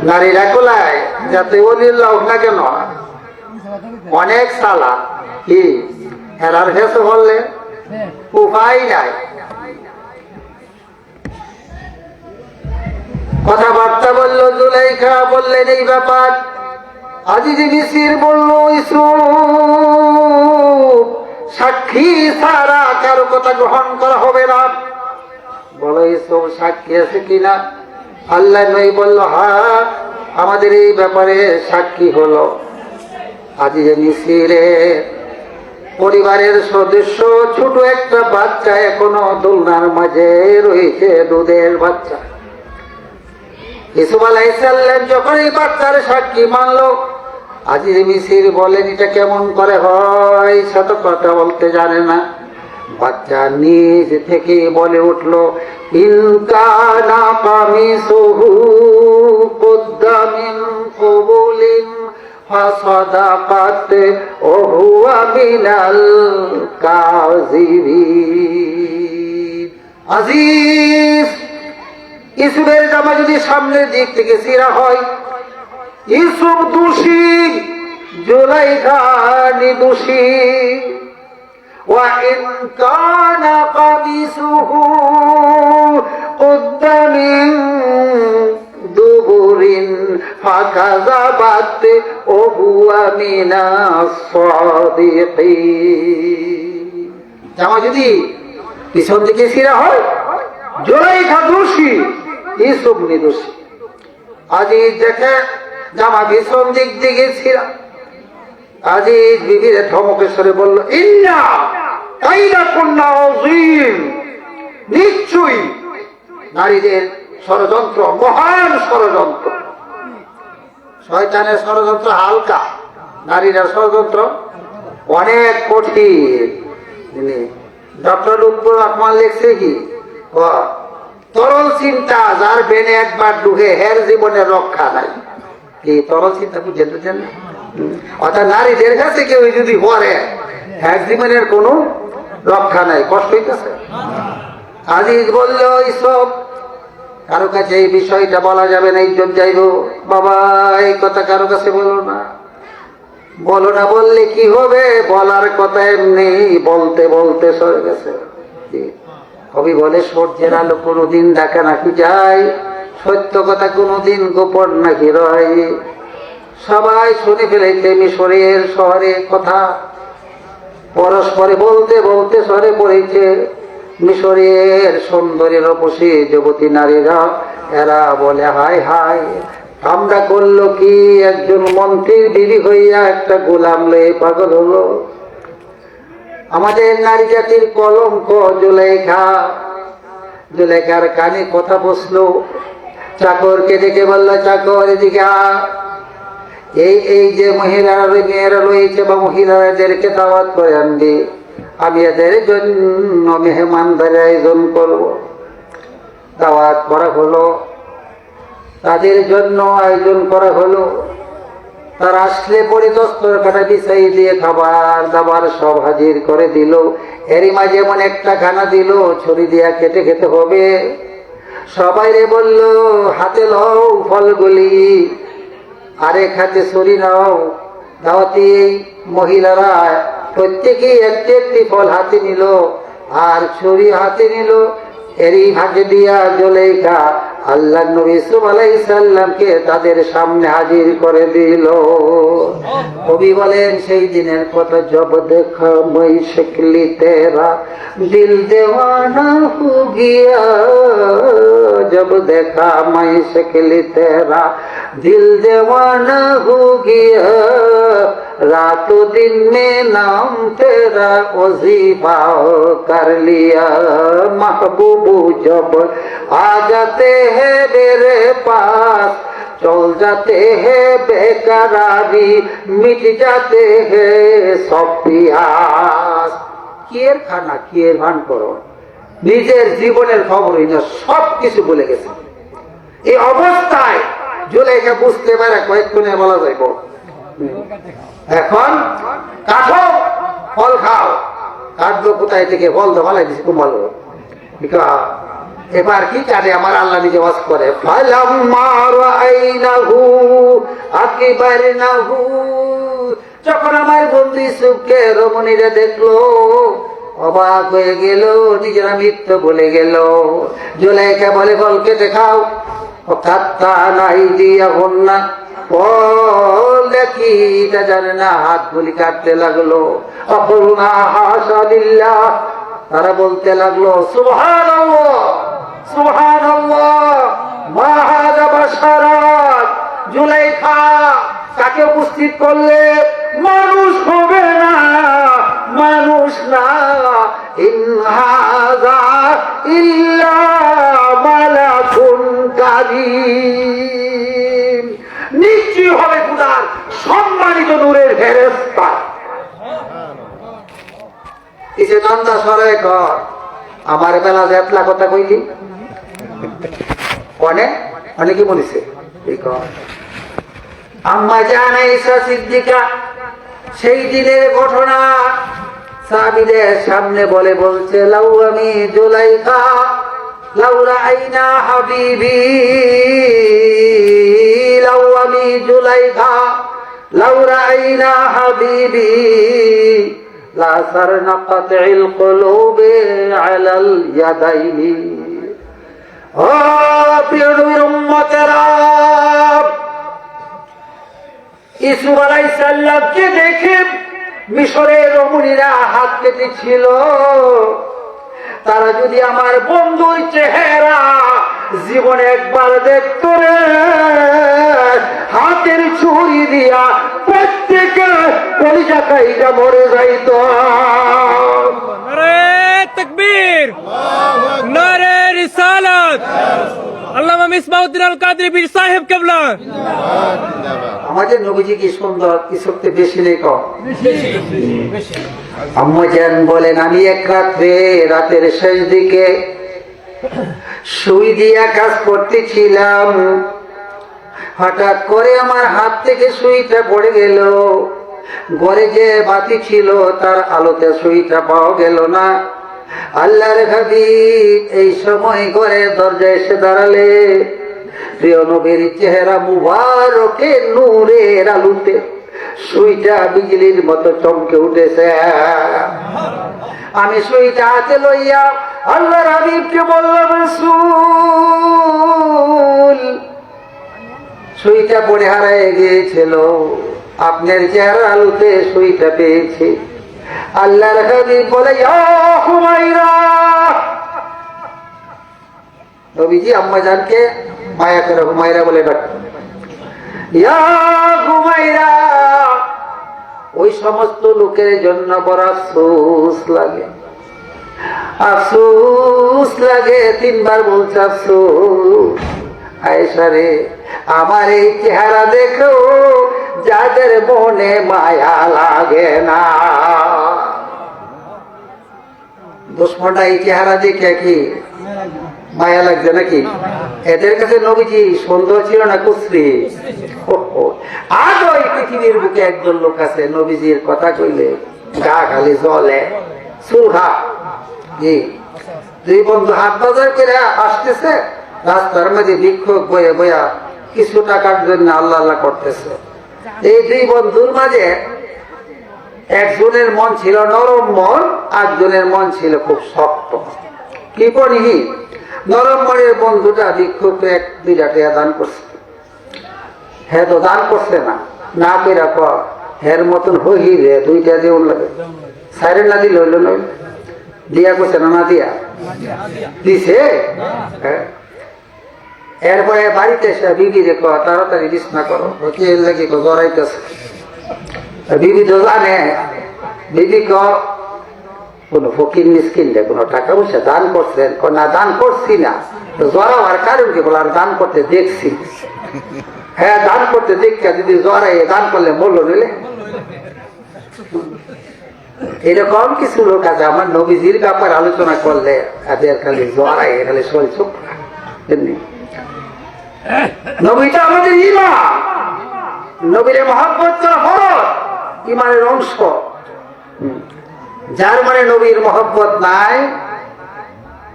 নারীরা কোলায় যাতে ওলিল্লাহ না কেন অনেক সালা কি হেরার ভেসে বললে উপায় নাই। কথাবার্তা বললো। জুলাইখা বললেন, এই ব্যাপার। আজিজে মিসির বলল, ইউসুফ সাক্ষী ছাড়া কারো কথা গ্রহণ করা হবে না। বলো ইউসুফ সাক্ষী আছে কিনা? আল্লাহ নবী বলল, হ্যাঁ, আমাদের এই ব্যাপারে সাক্ষী হলো আজিজে মিসিরের পরিবারের সদস্য, ছোট একটা বাচ্চা এখনো দোলনার মাঝে রয়েছে, দুধের বাচ্চা। ইউসুফ আলাইহিস সালাম যখন এই বাচ্চার সাক্ষী মানলো, আজিজে মিসির বলেন, এটা কেমন করে হয়? সে তো কথা বলতে জানে না। বাচ্চা নিজ থেকে বলে উঠলো, ইনকানা কামিসুহু কুদ্দা মিন কুবুলিন ফাসাদাকাত ওয়া হুয়া মিনাল কাযিবিন। আজিজ, ইউসুফের জামা যদি সামনের দিক থেকে ছিঁড়া হয়, ইউসুফ দোষী, জুলাইখা নির্দোষী। وَإِنْ كَانَ قَمِيصُهُ قُدَّ مِنْ دُبُرٍ فَكَذَبَتْ وَهُوَ مِنَ الصَّادِقِينَ। জামা যদি পিছন দিকে ছিঁড়া হয়, জুলাইখা দোষী, ইউসুফ নির্দোষী। আজিজ দেখে জামা পিছন দিক দিকে ছিঁড়া। আজিজ বিবির ধমকেশ্বরে বলল, ইন্না কাইদাকুন্না আযীম, নিশ্চয়ই নারীদের ষড়যন্ত্র মহান ষড়যন্ত্র। শয়তানের ষড়যন্ত্র হালকা, নারীরা ষড়যন্ত্র অনেক কঠিন। ডক্টর লুৎফুর রহমান লিখছে কি, তরল চিন্তা যার বেনে একবার ডুবে হের জীবনের রক্ষা নাই। কি তরল চিন্তা বুঝে বুঝেন না? অর্থাৎ নারীদের কাছে কেউ যদি পড়ে, এক জীবনের কোনো রক্ষা নাই, কষ্ট হইতেছে। আজিজ বলল, এইসব কারো কাছে এই বিষয়টা বলা যাবে না, ইজ্জত যাইব। বাবা, এই কথা কারো কাছে বলো না। বলো না বললে কি হবে? বলার কথা এমনি বলতে বলতে সরে গেছে। কবি বলে, সূর্যের আলো কোনোদিন ঢাকা নাকি যায়, সত্য কথা কোনোদিন গোপন নাকি রয়। সবাই শুনে ফেলেছে মিশরের শহরে কথা, পরস্পরে বলতে বলতে সরে পড়েছে। মিশরের সুন্দরী রূপসী যুবতী নারীরা, এরা বলে, হায় হায়, আমরা করলো কি? একজন মন্ত্রীর বিবি হইয়া একটা গোলাম লয়ে পাগল হলো। আমাদের নারী জাতির কলঙ্ক জুলেখা। জুলেখার কানে কথা বসলো। চাকরকে ডেকে বলল, চাকর এদিকে আ। এই যে মহিলারা মেয়েরা রয়েছে বা মহিলাদেরকে দাওয়াত করে আনবে, আমি এদের জন্য মেহমানদারি আয়োজন করব। দাওয়াত করা হলো। তাদের জন্য আয়োজন করা হলো। তার আসলে পরে দস্তরখানা বিছাই দিয়ে খাবার দাবার সব হাজির করে দিল। এরই মাঝে এমন একটা খানা দিল, ছুরি দিয়া কেটে খেতে হবে। সবাই রে বলল, হাতে লও ফলগুলি, আরেক হাতে ছুরি নাও। দাওয়াতি মহিলারা প্রত্যেকেই একটি একটি ফল হাতে নিল আর ছুরি হাতে নিল। এরই ভাগে দিয়া জুলাইখা আল্লাহ নবী ইউসুফ আলাইহিস সালামকে তাদের সামনে হাজির করে দিল। কবি বলেন, সেই দিনের কথা, জব দেখা মই শক্লি তেরা দিল দেওয়ানা হো গিয়া, जब देखा मैं शक्ल तेरा दिल दीवाना हो गया, रातों दिन में नाम तेरा वजीफा कर लिया। महबूबू जब आ जाते हैं मेरे पास, चल जाते हैं बेकरारी, मिट जाते हैं सब प्यास। किएर खाना किएर भान करो, নিজের জীবনের খবরই না, সব কিছু বলে গেছে। এই অবস্থায় জুলাইখা বুঝতে পারে কয়েকক্ষণে বলা যাইব, এখন কাঠো ফল খাও। কাটবো কোথায় থেকে? ফল তো ভালাই দিচ্ছে কুমাল। এবার কি কাটে? আমার আল্লাহ নিজে ওয়াজ করে, যখন আমার বন্ধু ইউসুফকে রমণীরা দেখলো, অবাক হয়ে গেল, নিজেরা মিথ্যে বলে গেল। জুলাইখা বলে, ফল কেটে খাও। নাই দিয়া না ফল দেখি তা জানে না, হাত গুলি কাটতে লাগলো। অপরুণা হাসালিল্লাহ, তারা বলতে লাগলো, সুবহানাল্লাহ সুবহানাল্লাহ মা হাযা বাশারাত। জুলাইখা তাকে উপস্থিত করলে মানুষ হবে না, মানুষ না। ইন হাযা ইল্লা মালাকুন কারীম, নিশ্চয় হবে খোদার সম্মানিত নূরের ফেরেশতা। ইসে নন্দা সরে কর, আমার বেলা যেতলা কথা কইলি কনে অনেকে বলিছে। আম্মা জান ঈসা সিদ্দিকা সেই দিনের ঘটনা সাহাবীদের সামনে বলছে, লাউ আমি জুলাইখা লাউ রাআইনা হাবিবি, লাউ আমি জুলাইখা লাউ রাআইনা হাবিবি লা সারনা কাতইল কুলুবি আলাল ইয়াদাইনি। ও প্রিয় নবীর উম্মতেরা, ইউসুফ আলাইহিস সালামকে দেখে মিশরের রমণীরা হাত কেটেছিল। তারা যদি আমার বন্ধুর চেহারা জীবনে একবার দেখত রে, হাতের ছুরি দিয়া প্রত্যেকে কলিজা খাইটা মরে যাইত। নারে তাকবীর, নারে রিসালাত, আল্লামা মিসবাউদ্দিন আল কাদরি পীর সাহেব কেবলা। আমাদের নবীজি কি সুন্দর, ইসুফতে বেশি নেই কম? আম্মা জান বলেন, আমি এক রাতের শেষ দিকে সুই দিয়া কাজ করতেছিলাম, হঠাৎ করে আমার হাত থেকে সুইটা পড়ে গেল। ঘরে যে বাতি ছিল তার আলোতে সুইটা পাওয়া গেল না। আল্লাহর হাবিব এই সময় ঘরে দরজায় এসে দাঁড়ালে, প্রিয় নবীর চেহারা মুবারকে নূরের আলোতে সুইটা বিজলির মতো চমকে উঠেছে। আমি সুইটা হাতে লইয়া আল্লাহর হাবিবকে বললাম, রাসূল সুইটা পড়ে হারায় গিয়েছিল, আপনার চেহারা আলোতে সুইটা পেয়েছি। আল্লাহর হাবিব বলে, ইয়া হুমায়রা। নবীজি আম্মা জানকে মায়া করে হুমায়রা বলে ডাকতেন, ইয়া হুমায়রা। ওই সমস্ত লোকের জন্য বড় আফসোস লাগে, আফসোস লাগে। তিনবার বলছে আফসোস। আয়েশা রে, আমার এই চেহারা দেখো যাদের মনে মায়া লাগে না। দুশ্মনটা এই চেহারা দেখে কি মায়া লাগছে নাকি? এদের কাছে নবীজি সুন্দর ছিল না কুশ্রী? আজ ওই পৃথিবীর বুকে একজন লোক আছে নবীজির কথা কইলে গা খালি জলে সুলহা। জি, দুই বন্ধু হাত বাজার করে আসতেছে, রাস্তার মাঝে বিক্ষোভ বয়ে বয়া কিছু টাকার জন্য আল্লাহ আল্লাহ করতেছে। এই দুই বন্ধুর মাঝে একজনের মন ছিল নরম মন, একজনের মন ছিল খুব শক্ত কৃপণহীন। নরম মনের বন্ধুটা বিক্ষোভ এক 2 টাকা দান করছে। হ্যাঁ তো দান করছে না, না পেরা কর হের মতন হই রে 2টা দেউন লাগে সাইরেন না দিল হইল নয় দিয়া করছে না, না দিয়া দিছে। হ্যাঁ, এরপরে বাড়িতে এসে বিবি রে কর তাড়াতাড়ি বিছনা করো, কে লাগে জড়াইতেছে। বিবি তো জানে, বিবি কোন ফকির মিসকিন কোন টাকা পয়সা দান করছেন, না দান করছি না, জড়াবার কারণ কি বলে আর দান করতে দেখছি। হ্যাঁ, দান করতে দেখা যদি জড়াই দান করলে বললো নিলে। এরকম কিছু লোক আছে আমার নবীজির ব্যাপারে আলোচনা করলে এদের খালি জড়াই খালি শরীর চোখ। নবীটা আমাদের ইমান, নবীর মহব্বত করা ফরজ, ইমানের অংশ। যার মানে নবীর মহব্বত নাই,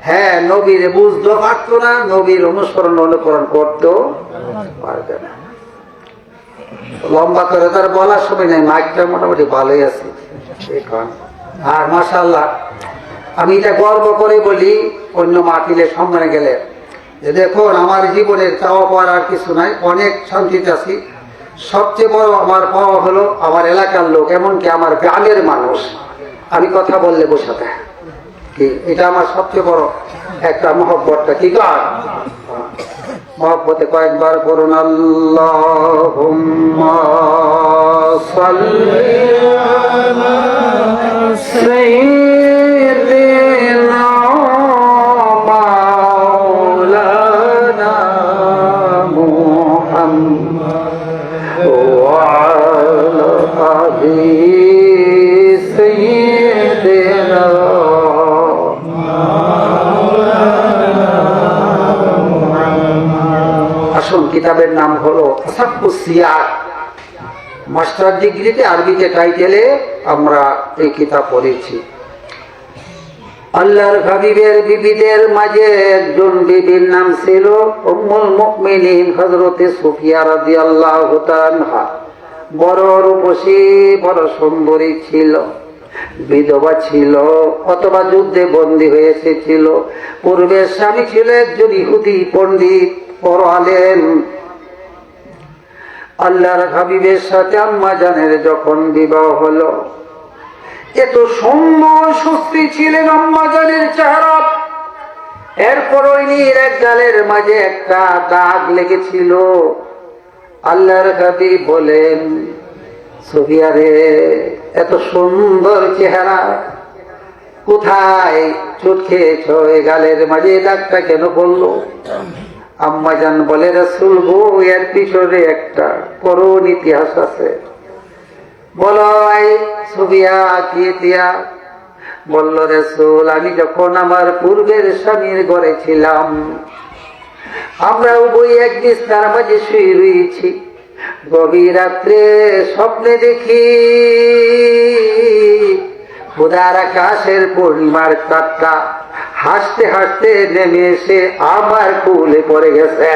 হ্যাঁ নবীর বুঝতে পারতো না, নবীর অনুসরণ অনুকরণ করতেও পারবে না। লম্বা করে তার বলার সময় নাই, মাইকটা মোটামুটি ভালোই আছে এখন। আর মাশাআল্লাহ আমি এটা গর্ব করে বলি অন্য মাহফিলে সম্মানে গেলে, যে দেখুন আমার জীবনের চাওয়া পাওয়ার আর কিছু নাই, অনেক শান্তিতে আছি। সবচেয়ে বড় আমার পাওয়া হলো আমার এলাকার লোক, এমনকি আমার গ্রামের মানুষ আমি কথা বললে বসে থাকে, কি এটা আমার সবচেয়ে বড় একটা মহব্বতটা। কি গান মহব্বতে কয়েকবার করুন আল্লাহুম্মা সাল্লি আলা সাইয়্যিদিনা মাওলানা মুহাম্মদ ওয়া আলা আলি সাইয়্যিদিনা। আসুন, কিতাবের নাম হলো আসাফুস সিয়াক, মাস্টার ডিগ্রিতে আরবিতে টাইটেলে আমরা এই কিতাব পড়েছি। আল্লাহর হাবিবের বিবিদের মাঝে একজন বিবির নাম ছিল উম্মুল মুমিনিন হযরতে সুফিয়া রাদিয়াল্লাহু তাআলা। বড় রূপসী, বড় সুন্দরী ছিল, বিধবা ছিল অথবা যুদ্ধে বন্দী হয়ে এসেছিল। পূর্বের স্বামী ছিল একজন ইহুদি পণ্ডিত, বড় আলেম। আল্লাহর হাবিবের সাথে আম্মা জানের যখন বিবাহ হলো, এত সুন্দর সুশ্রী ছিলেন আম্মা জানের চেহারা। এরপর ওই এক গালের মাঝে একটা দাগ লেগেছিল। আল্লাহর হাবিব বলেন, সুফিয়া রে, এত সুন্দর চেহারা কোথায় চোট খেয়েছ, এই গালের মাঝে দাগটা কেন পড়লো? আম্মা জান বলে, রাসূল গো, এর পিছনে একটা করুণ ইতিহাস আছে। বলো সুফিয়া, কি ইতিহাস? বলল, রাসূল আমি যখন আমার পূর্বের স্বামীর ঘরে ছিলাম, আমরা উভয় এক বিছানার মাঝে শুয়ে রয়েছি। গভীর রাত্রে স্বপ্নে দেখি খোদার আকাশের পূর্ণিমার চাঁদটা হাসতে হাসতে নেমে এসে আমার কোলে পড়ে গেছে।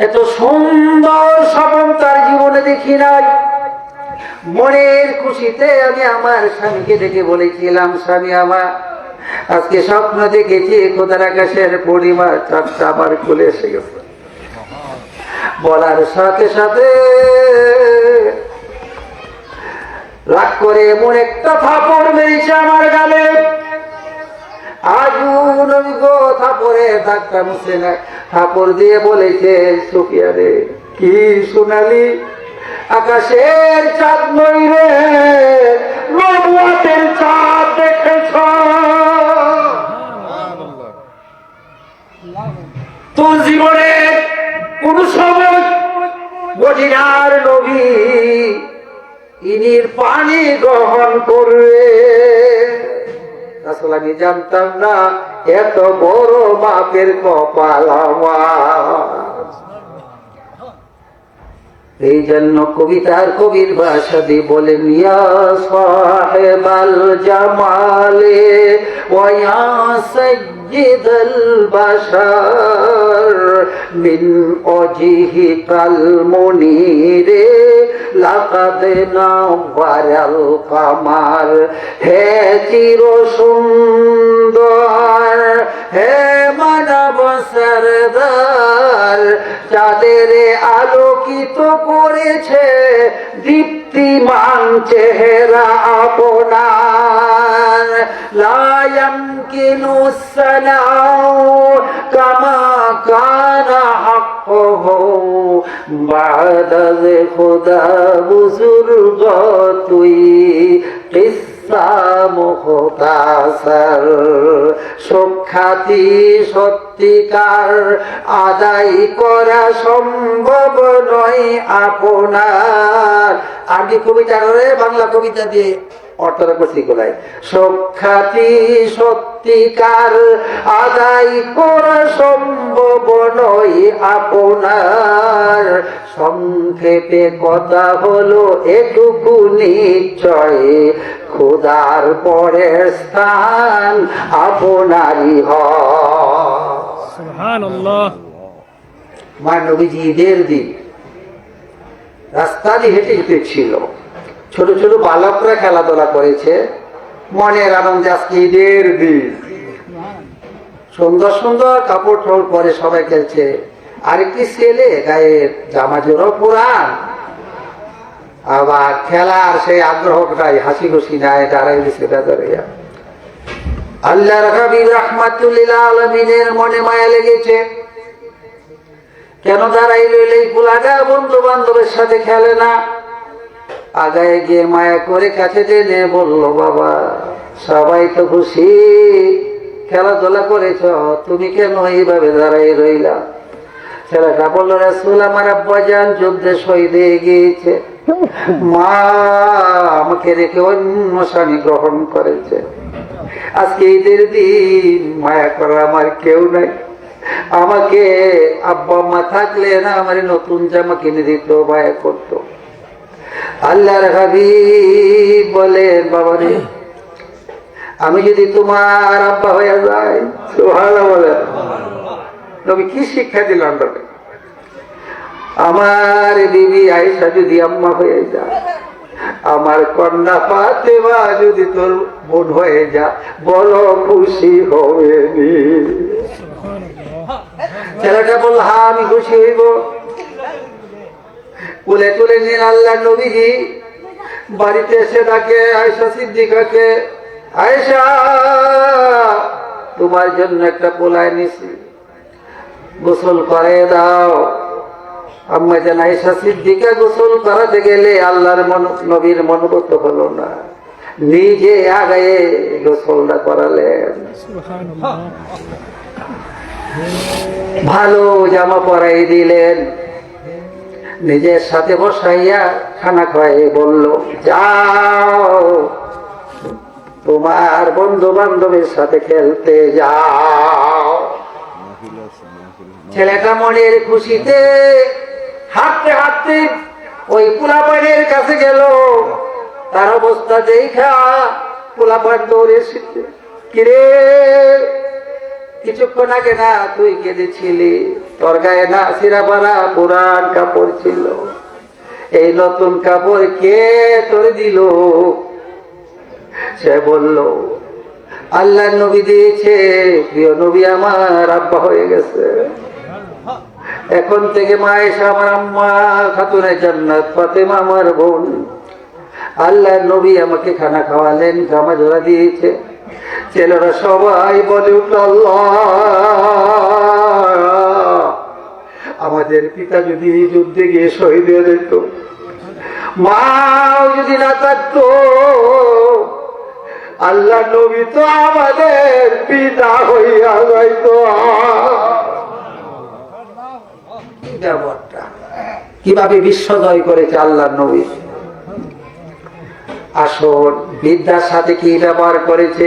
এত সুন্দর স্বপ্ন তার জীবনে দেখি নাই। মনের খুশিতে আমি আমার স্বামীকে দেখে বলেছিলাম, স্বামী আমার, আজকে স্বপ্ন দেখেছি খোদার আকাশের পূর্ণিমার চাঁদটা আমার কোলে এসে গেছে। বলার সাথে সাথে রাগ করে এমন একটা থাপড় মেরেছে আমার গালে, আজও নবী গো থাপড়ে দাগটা মুছে না। থাপড় দিয়ে বলেছে, সুফিয়া রে, কি শোনালি? আকাশের চাঁদ নই রে, নবুয়তের চাঁদ দেখেছ। তোর জীবনে কোন সময় মদিনার নবী ইনির পানি গ্রহণ করবে? আসলে আমি জানতাম না এত বড় বাপের কপাল আমার। এই জন্য কবিতার কবির ভাষা দিয়ে বলেন, ইয়া সাহেবাল জামালে ওয়া ইয়া সাইয়্যিদাল বাশার মিন ওয়াজহিকাল মুনীরে লাকাদ নাওয়ারাল কামার। হে চির সুন্দর, হে মানব সরদার, চাঁদের আলোকিত করেছে দীপ্তিমান চেহারা আপনার। লা ইয়ামকিনু সালাউ কামা কানা হাক্কুহু বা'দা খুদা বুজুর্গ তুই কিসসা মুখতাসার। সুখ্যাতি সত্যিকার আদায় করা সম্ভব নয় আপনার। আরবি কবিতা রে বাংলা কবিতা দিয়ে অর্থটা করছি গোলায়। সুখ্যাতি সত্যিকার আদায় করা সম্ভব নয় আপনার। সংক্ষেপে কথা হলো এটুকু নিশ্চয়, খোদার পরের স্থান আপনারই হয়। সুবহানাল্লাহ। নবীজি ঈদের দিন রাস্তা দিয়ে হেঁটে হেঁটেছিল, ছোট ছোট বালকরা খেলাধুলা করেছে, মনের আনন্দে আজকে ঈদের দিন। সুন্দর সুন্দর কাপড় টোল পরে সবাই খেলছে। আরেকটি ছেলে গায়ের জামা জোড়ো পুরান, আবার খেলার সেই আগ্রহটাই হাসি খুশি নাই, দাঁড়াই দিছে দাঁড়াইয়া। আল্লাহর হাবিব রাহমাতুল্লিল আলামিনের মনে মায়া লেগেছে। কেন দাঁড়াইল এই পুলাগা বন্ধু বান্ধবের সাথে খেলে না? আগায় গিয়ে মায়া করে কাছে টেনে বলল, বাবা সবাই তো খুশি, খেলাধুলা করেছ, তুমি কেন এইভাবে দাঁড়াই রইলা? ছেলেটা বলল, রাসূল আমার আব্বাজান যুদ্ধে শহীদ হয়ে গিয়েছে, মা আমাকে রেখে অন্য স্বামী গ্রহণ করেছে। আজকে ঈদের দিন, মায়া করা আমার কেউ নাই। আমাকে আব্বা আম্মা থাকলে না আমার নতুন জামা কিনে দিত, মায়া করতো। আল্লাহর হাবিব বলেন, বাবা রে আমি যদি তোমার আব্বা হয়ে যাই, সুবহানাল্লাহ বলেন। নবী কি শিক্ষা দিলেন? আমার বিবি আয়েশা যদি আম্মা হয়ে যায়, আমার কন্যা ফাতেমা যদি তোর বোন হয়ে যা, বলো খুশি হবে নি? ছেলেটা বলল, হ্যাঁ আমি খুশি হইব। কোলে তুলে নিন আল্লাহ নবীজি। বাড়িতে এসে ডাকে আয়েশা সিদ্দিকাকে, আয়েশা তোমার জন্য একটা পোলায় নিছি, গোসল করে দাও। আম্মা জান আয়েশা সিদ্দিকা গোসল করাতে গেলে আল্লাহর নবীর মনোগত হলো না, নিজে আগায়ে গোসলটা করালেন। ভালো জামা পরাই দিলেন, নিজের সাথে বসাইয়া খানা খাওয়াই বলল, যাও তোমার বন্ধু বান্ধবের সাথে খেলতে যাও। ছেলেটা মনের খুশিতে হাঁটতে হাঁটতে ওই পোলাপানের কাছে গেল। তার অবস্থা দেখা পোলাপান দৌড়ে এসেছে, কিরে কিছুক্ষণ আগে না তুই কেঁদেছিলি, তোর গায়ে না ছিঁড়া পাড়া পুরান কাপড় ছিল, এই নতুন কাপড় কে তোর দিল? সে বলল, আল্লাহ নবী দিয়েছে, প্রিয় নবী আমার আব্বা হয়ে গেছে। এখন থেকে মা আয়েশা আমার আম্মা, খাতুনে জান্নাত ফাতেমা আমার বোন। আল্লাহ নবী আমাকে খানা খাওয়ালেন, জামা জোড়া দিয়েছে। ছেলেরা সবাই বলে উঠল, আল্লাহ আমাদের পিতা যদি যুদ্ধে গিয়ে শহীদ হয়ে যেত, মাও যদি না থাকতো, আল্লাহ নবী তো আমাদের পিতা হইয়া যাইতো। কিভাবে বিশ্ব জয় করেছে আল্লাহ নবী। আসল বিদ্যার সাথে কি ব্যবহার করেছে।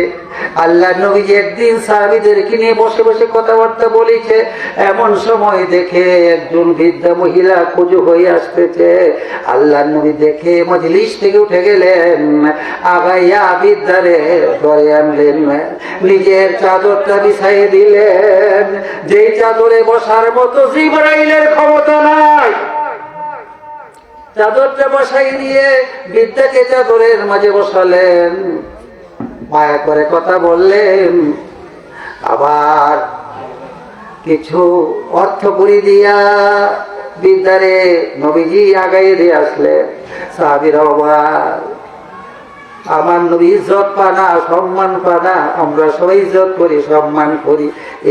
আল্লাহ নবীজি একদিন সাহাবীদেরকে নিয়ে বসে বসে কথাবার্তা বলেছে, এমন সময় দেখে একজন বৃদ্ধা মহিলা কুজু হয়ে আসতেছে। আল্লাহ নবী দেখে মজলিস থেকে উঠে গেলেন, আগাইয়া বিদ্যারে ধরে আনলেন, নিজের চাদরটা বিছাইয়ে দিলেন। যেই চাদরে বসার মতো জিবরাইলের ক্ষমতা নাই, চাদরটা বসাই দিয়ে বিদ্যাকে চাদরের মাঝে বসালেন, মায়া করে কথা বললেন, আবার কিছু অর্থ করি দিয়া বিদ্যারে নবীজি আগাইয়ে দিয়ে আসলেন। সাহাবীরা অবাক, আমার নবী ইজ্জত পানা, সম্মান পানা, আমরা সবাই ইজ্জত করি, সম্মান করি,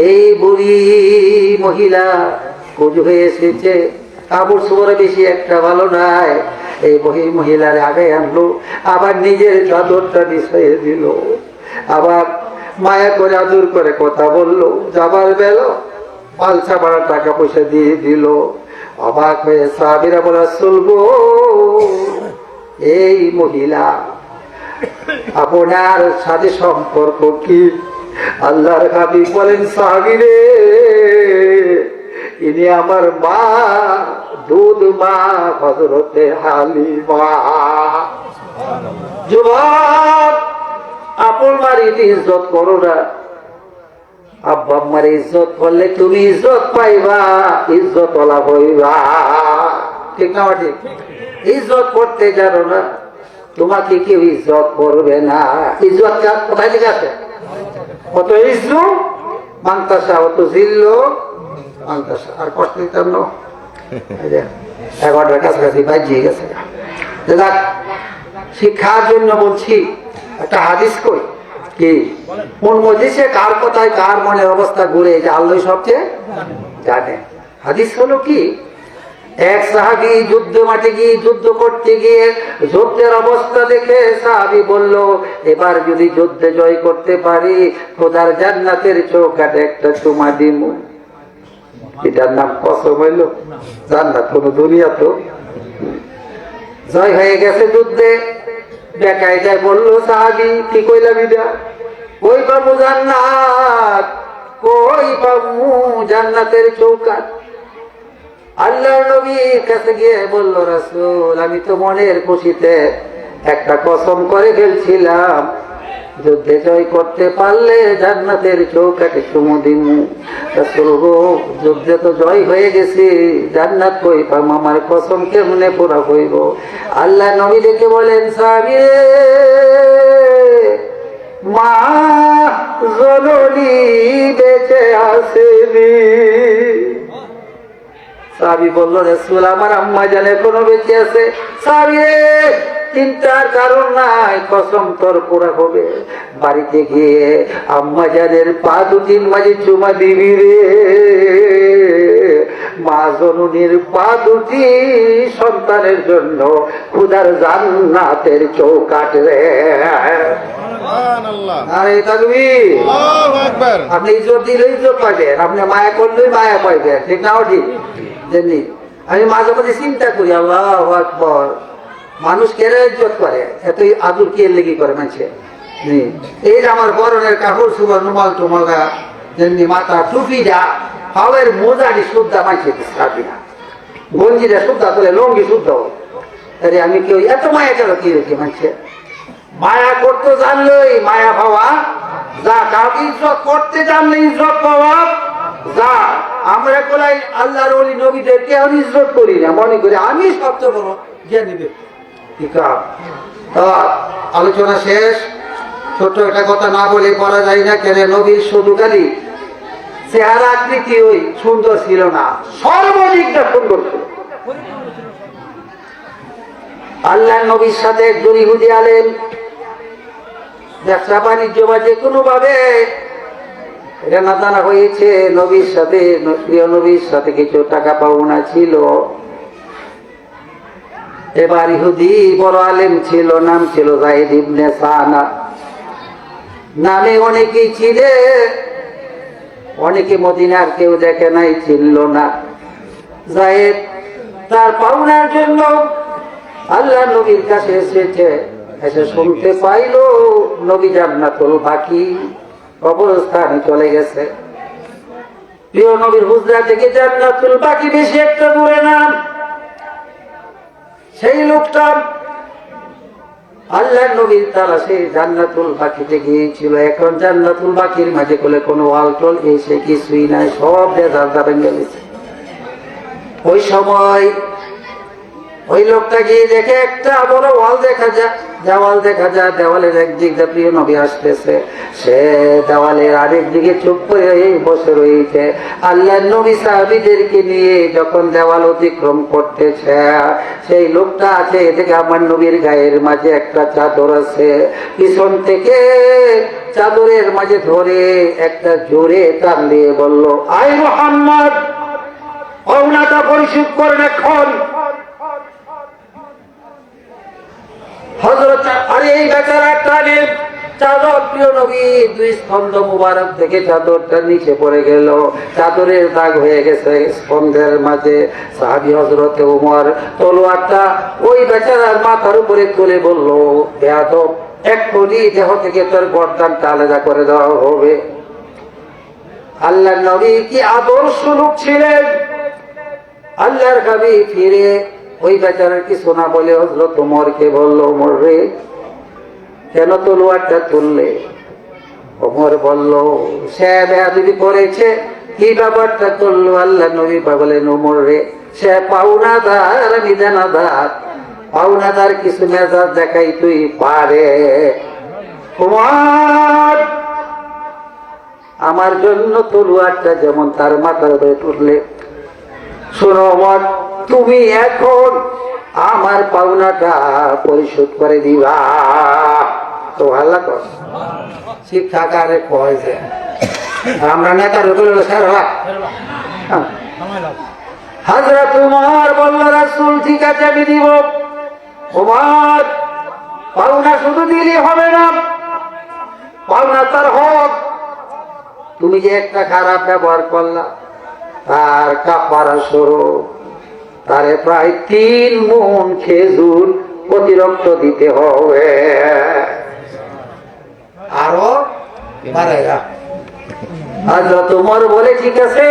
এই বুড়ি মহিলা কুজু হয়ে এসেছে, কাপড় চোপড় বেশি একটা ভালো নাই, এই মহিলার আগে আনলো, আবার নিজের চাদরটা বিছাইয়ে দিল, আবার মায়া করে আদর করে কথা বললো, যাবার বেলা পালসা ভাড়া টাকা পয়সা দিয়ে দিল। অবাক হয়ে সাহাবীরা বলা চলবো, এই মহিলা আপনার সাথে সম্পর্ক কি? আল্লাহর হাবিব বলেন, সাহাবীরে, ইনি আমার মা, দুধ মা, হযরতে হালিমা। যুবক, আপন মার ইজ্জত করো না, আব্বা আম্মার ইজ্জত করলে তুমি ইজ্জত পাইবা, ইজ্জত ওলা হইবা, ঠিক না? ঠিক। ইজ্জত করতে জানো না, তোমাকে কেউ ইজ্জত করবে না। ইজ্জত কোথায় থেকে আছে? কত ইজ্জু মাংতাসা, অত জিল্ল মাংতাসা। আর কষ্ট দিতাম না, 11টার কাছাকাছি বাজিয়ে গেছে। শিক্ষার জন্য বলছি, একটা হাদিস কই কি, কোন মজলিসে কার কথায় কার মনের অবস্থা ঘুরে, যে আল্লাহ সবচেয়ে জানে। হাদিস হলো কি, এক সাহাবী যুদ্ধ মাঠে গিয়ে যুদ্ধ করতে গিয়ে যুদ্ধের অবস্থা দেখে সাহাবী বলল, এবার যদি যুদ্ধে জয় করতে পারি, খোদার জান্নাতের চৌকাঠে একটা চুমা দিমু। এটার নাম কসম হইল? জান্নাত কোন দুনিয়া তো। জয় হয়ে গেছে যুদ্ধে, বেকায়দায় বললো সাহাবী, কি কইলাম এটা? কই পাবো জান্নাত, কই পাবো জান্নাতের চৌকাঠ? আল্লাহর নবীর কাছে গিয়ে বলল, রাসূল, আমি তো মনের খুশিতে একটা কসম করে ফেলছিলাম, যুদ্ধে জয় করতে পারলে জান্নাতের চৌকাঠে চুমু দিমু। রাসূল গো, যুদ্ধে তো জয় হয়ে গেছে, জান্নাত কই পাম, আমার কসম কেমনে পুরা হইব? আল্লাহ নবী দেখে বলেন, সাহাবী রে, মা জননী বেঁচে আসেনি। সাহাবী বলল, রাসূল, আমার আম্মা জানে কোনো বেঁচে আছে। সাহাবী রে, চিন্তার কারণ নাই, কসম তোর পুরা হবে। বাড়িতে গিয়ে আম্মা জানের পা দুটির মাঝে চুমা দিবি রে। মা জননীর পা দুটি সন্তানের জন্য খোদার জান্নাতের চৌকাঠ রে। আরে তাকবীর, আল্লাহু আকবার। আপনি ইজ্জত দিলে ইজ্জত পাইবেন, আপনি মায়া করলে মায়া পাইবেন, ঠিক না? ঠিক। যেমনি আমি মাঝে মাঝে চিন্তা করি, আল্লাহু আকবার, মানুষ কেন ইজ্জত করে, এতই আদর কে লেগে করে মানুষে? এই যে আমার বরণের কাপড় সুবার, রুমাল টুমালরা, যেমনি মাথা টুপিটা, পাওয়ের মোজাটি শুদ্ধা মাইছে থাকবি না, গঞ্জিটা শুদ্ধা তোলে, লঙ্গি শুদ্ধ। আরে আমি কেউ এত মায়া কেন কি রেখে মানছে? মায়া করতে জানলেই মায়া পাওয়া যা, কাউকে ইজ্জত করতে জানলে ইজ্জত পাওয়া যা। আমরা কোলাই আল্লাহর ওলি নবীদেরকে আমি ইজ্জত করি না, মনে করি আমি সবচেয়ে বড় জ্ঞানী ব্যক্তি। ঠিক আছে, আলোচনা শেষ। ছোট্ট একটা কথা না বলে করা যায় না, কেন নবীর শুধু খালি চেহারা আকৃতি ওই সুন্দর ছিল না, সর্বদিকটা সুন্দর ছিল। আল্লাহ নবীর সাথে একজন ইহুদি আলেম ব্যবসা বাণিজ্য বা যে কোনো ভাবে রেনা দানা হয়েছে, নবীর সাথে, প্রিয় নবীর সাথে কিছু টাকা পাওনা ছিল। এবার ইহুদি বড় আলেম ছিল, নাম ছিল যায়েদ ইবনে সানা, নামে অনেকেই ছিলে, অনেকে মদিনার কেউ দেখে নাই, ছিল না। যায়েদ তার পাওনার জন্য আল্লাহ নবীর কাছে এসেছে, এসে শুনতে পাইলো নবী জান্নাতুল বাকি কবরস্থানে চলে গেছে। প্রিয় নবীর হুজরা থেকে জান্নাতুল বাকি বেশি একটা দূরে না। সেই লোকটা আল্লাহ নবীর তালাশে জান্নাতুল বাকিতে গিয়েছিল। এখন জান্নাতুল বাকির মাঝে কোনো ওয়ালটল এসে কিছুই নাই, সব দেদারদা ভেঙে গেছে। ওই সময় ওই লোকটা গিয়ে দেখে একটা বড় ওয়াল দেখা যায়, দেওয়াল দেখা যায়। দেওয়ালের একদিক দিয়ে প্রিয় নবী আসতেছে, সে দেওয়ালের আরেক দিকে চুপ করে বসে রয়েছে। আল্লাহ নবী সাহাবীদেরকে নিয়ে যখন দেওয়াল অতিক্রম করতেছে, সেই লোকটা আছে এদিকে আমার নবীর গায়ের মাঝে একটা চাদর আছে, পিছন থেকে চাদরের মাঝে ধরে একটা জোরে টান দিয়ে বলল, আয় মুহাম্মদ, পাওনাটা পরিশোধ করেন এখন। হযরত আরে এই বেচারা টানে চাদর, প্রিয় নবী দুই স্কন্ধ মুবারক থেকে চাদরটা নিচে পড়ে গেল, চাদরের দাগ হয়ে গেছে স্কন্ধের মাঝে। সাহাবী হযরত ওমর তলোয়ারটা ওই বেচারার মাথার উপরে তুলে বলল, বেয়াদব, এক্ষুনি দেহ থেকে তোর গর্দানটা আলাদা করে দেওয়া হবে। আল্লাহর নবী কি আদর্শ লোক ছিলেন। আল্লাহর নবী ফিরে ওই বেচারার কিছু না বলে হযরত ওমরকে বলল, ওমর রে, কেন তলোয়ারটা তুললে? ওমর বলল, সে বেয়াদবি করেছে। কি ব্যাপারটা করলো? আল্লাহ নবী বলেন, ওমর রে, সে পাওনাদার, আমি দেনাদার। পাওনাদার কিছু মেজাজ দেখাই তুই পারে। ওমর, আমার জন্য তলোয়ারটা যেমন তার মাথার উপরে তুললে, শোনো ওমর, তুমি এখন আমার পাওনাটা পরিশোধ করে দিবা। তো ভালো কর শিক্ষাকারে কয় যে আমরা নেতার হযরত ওমর বলল, রাসূল ঠিক আছে আমি দিব। ওমর, পাওনা শুধু দিলে হবে না, পাওনা তার হক। তুমি যে একটা খারাপ ব্যবহার করলা, তার কাফারা স্বরূপ তারে প্রায় 3 মণ খেজুর অতিরিক্ত দিতে হবে। আরো বাড়াইরা হযরত ওমর বলে, ঠিক আছে।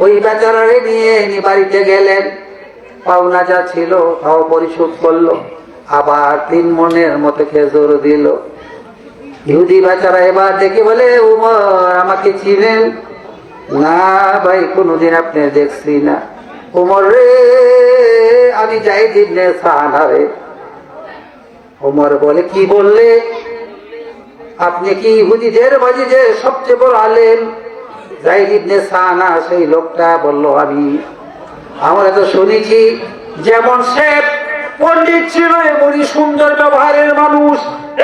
ওই বেচারারে নিয়ে বাড়িতে গেলেন, পাওনা যা ছিল তাও পরিশোধ করলো, আবার 3 মণের মতো খেজুর দিল। ইহুদি বেচারা এবার দেখে বলে, ওমর আমাকে চিনেন? না ভাই, কোনদিন আপনি দেখছি না। ওমর রে, আমি যায়েদ ইবনে সানা রে। ওমর বলে, কি বললে? আপনি কি ইহুদিদের মাঝে যে সবচেয়ে বড় আলেম যায়েদ ইবনে সানা? সেই লোকটা বলল, আমি। আমরা তো শুনেছি যেমন সে পণ্ডিত ছিল, এমনই সুন্দর ব্যবহারের মানুষ,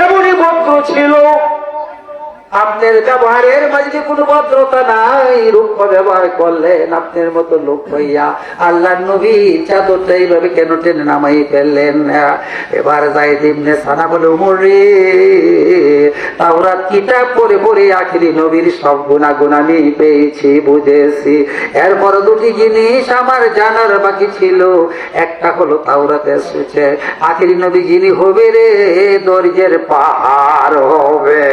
এমনই ভদ্র ছিল। আপনার ব্যবহারের মাঝে কোনো ভদ্রতা নাই, রূপ ব্যবহার করলেন আপনার মতো লোক হইয়া আল্লাহর নবী চাদরটা এইভাবে কেন টেনে নামাই ফেললেন? এবার যায়েদ ইবনে সানা বলে, ওমর রে, তাওরাত কিতাব পড়ে পড়ে আখিরি নবীর সব গুনাহগুলো আমি পেয়েছি, বুঝেছি। এরপর 2টি জিনিস আমার জানার বাকি ছিল। একটা হলো তাওরাতের সূচে আখিরি নবী যিনি হবে রে, দরজের পাহাড় হবে।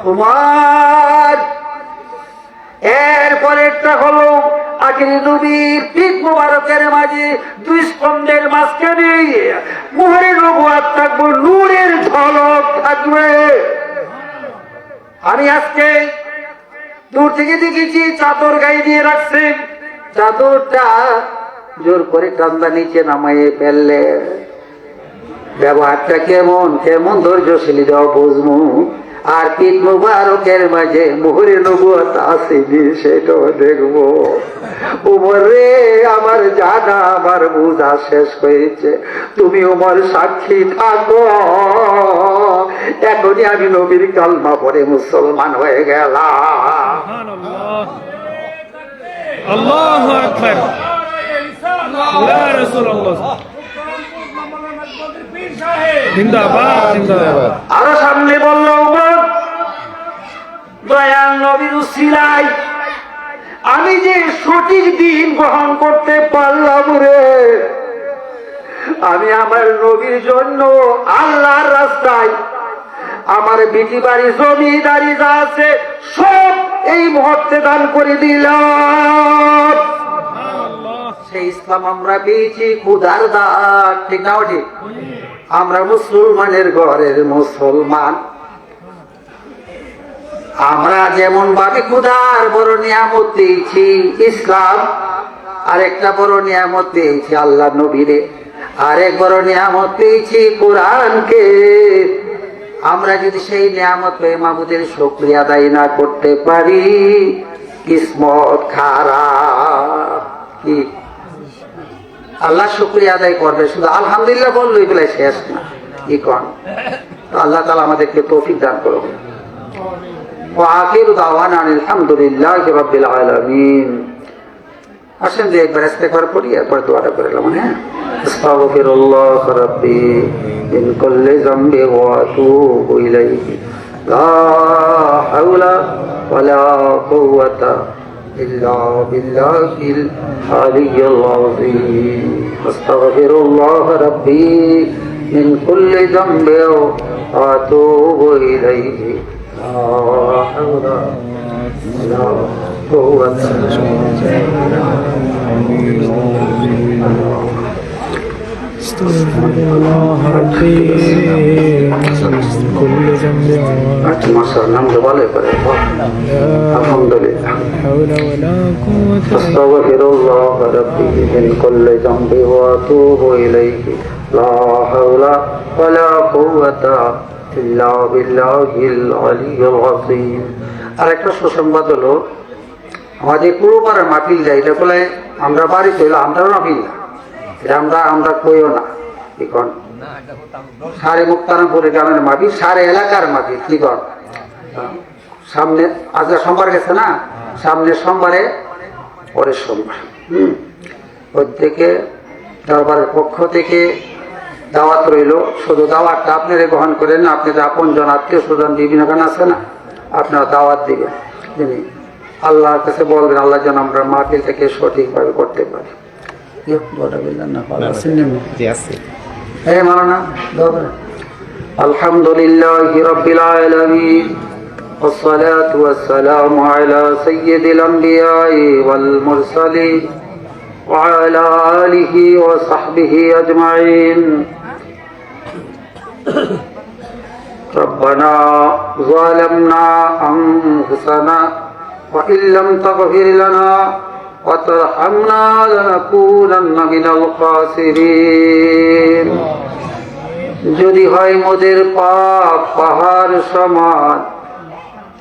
উমর, এরপরেরটা হলো আখিরি নবীর পিঠ মুবারকের মাঝে 2 স্কন্ধের মাঝখানে মুহরে নবুয়ত থাকবে, নূরের ঝলক থাকবে। আমি আজকে দূর থেকে দেখেছি চাদর গায়ে দিয়ে রাখছে, চাদরটা জোর করে কান্দা নিচে নামাইয়ে ফেললে। ব্যবহারটা কেমন কেমন ধৈর্যশীলী দাও বুঝবো। আর পিঠ মুবারকের মাঝে মুহরে নবুয়ত আসেনি, সেটাও দেখবো। ওমর রে, আমার জানা আমার বুঝা শেষ হয়েছে, তুমি ওমর সাক্ষী থাকো। এখনই আমি নবীর কালমা পড়ে মুসলমান হয়ে গেলাম। আল্লাহু আকবার, ইয়া রাসূলুল্লাহ, জিন্দাবাদ জিন্দাবাদ। আরো সামনে বলল, দয়াল নবীর উসিলায় আমি যে সঠিক দিন গ্রহণ করতে পারলাম রে, আমি আমার নবীর জন্য আল্লাহর রাস্তায় আমার বিটি বাড়ি জমিদারি যা আছে সব এই মুহূর্তে দান করে দিলাম। সেই ইসলাম আমরা পেয়েছি ক্ষুধার দাগ, ঠিক না ঠিক? আমরা মুসলমানের ঘরের মুসলমান, আমরা যেমন ভাবে ক্ষুধার বড় নিয়ামত পেয়েছি ইসলাম, আরেকটা বড় নিয়ামত পেয়েছি আল্লাহ নবীরে, আরেক বড় নিয়ামত পেয়েছি কোরআনকে। আমরা যদি সেই নিয়ামত পেয়ে মাবুদের শুকরিয়া আদায় না করতে পারি, কিসমত খারাপ। কি আল্লাহ শুকরিয়া আদায় করবে, শুধু আলহামদুলিল্লাহ বললেই বলে শেষ না, কি কন? আল্লাহ তাআলা আমাদেরকে তৌফিক দান করুন। ওয়াখিরু দাওয়ানা আলহামদুলিল্লাহি রাব্বিল আলামিন। আসেন যে একবার ইস্তেগফার করি, এরপর দোয়াটা করে নিলাম। হ্যাঁ, আস্তাগফিরুল্লাহ রাব্বি মিন কুল্লি যামবি ওয়া আতুবু ইলাইহি লা হাওলা ওয়ালা কুওয়াতা ইল্লা বিল্লাহিল আলিয়্যিল আযীম। আস্তাগফিরুল্লাহ রাব্বি মিন কুল্লি যামবি ওয়া আতুবু ইলাইহি লা হাওলা ওয়ালা কুওয়াতা নাম বলে আলহামদুলিল্লাহ। আস্তাগফিরুল্লাহ রাব্বি মিন কুল্লি যামবি ওয়া আতুবু ইলাইহি লা হাওলা ওয়ালা কুওয়াতা ইল্লা বিল্লাহিল আলিয়্যিল আযীম। আরেকটা সুসংবাদ হলো, আমাদের পুরোপাড়ার মাহফিল যায়, এটা বলে আমরা বাড়ি চলে, আমরাও মাহফিল না, এটা আমরা কইও না। কি কন? সারে মুক্তারামপুরে গ্রামের মাহফিল, সারে এলাকার মাহফিল। কি কন? সামনে আজকে সোমবার গেছে না, সামনের সোমবারে পরের সোমবার। প্রত্যেকে দরবারের পক্ষ থেকে দাওয়াত রইল। শুধু দাওয়াতটা আপনারা গ্রহণ করেন না, আপনাদের আপন জন আত্মীয় স্বজন বিভিন্ন গান আছে না, আপনারা দাওয়াত দিবেন। তিনি আল্লাহর কাছে বলবেন, আল্লাহ যেন আমরা মাহফিল থেকে সঠিকভাবে করতে পারি। আলহামদুলিল্লাহি রাব্বিল আলামিন والصلاة والسلام على سيد الأنبياء والمرسلين وعلى آله وصحبه أجمعين. ربنا ظلمنا أنفسنا وإن لم تغفر لنا وترحمنا لنكونن من الخاسرين. যদি হয় মোদের পাপ পাহাড় সমান,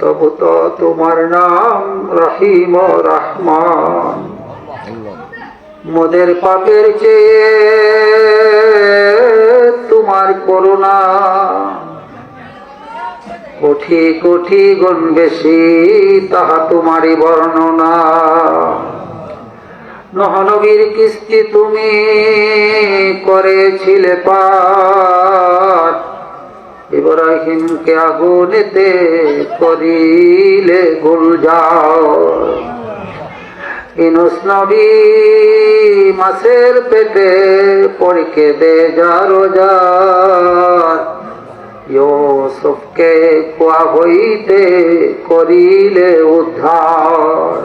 তবু তো তোমার নাম রহিম ও রহমান। মোদের পাপের চেয়ে তোমার করুণা কোটি কোটি গুণ বেশি, তাহা তোমারই বর্ণনা। নূহ নবীর কিস্তি তুমি করেছিলে পার, ইব্রাহিমকে আগুনেতে করিলে গুলজার। ইউনূস নবী মাছের পেটে পড়কে দে যারো যার, ইউসুফকে কুয়া হইতে করিলে উদ্ধার।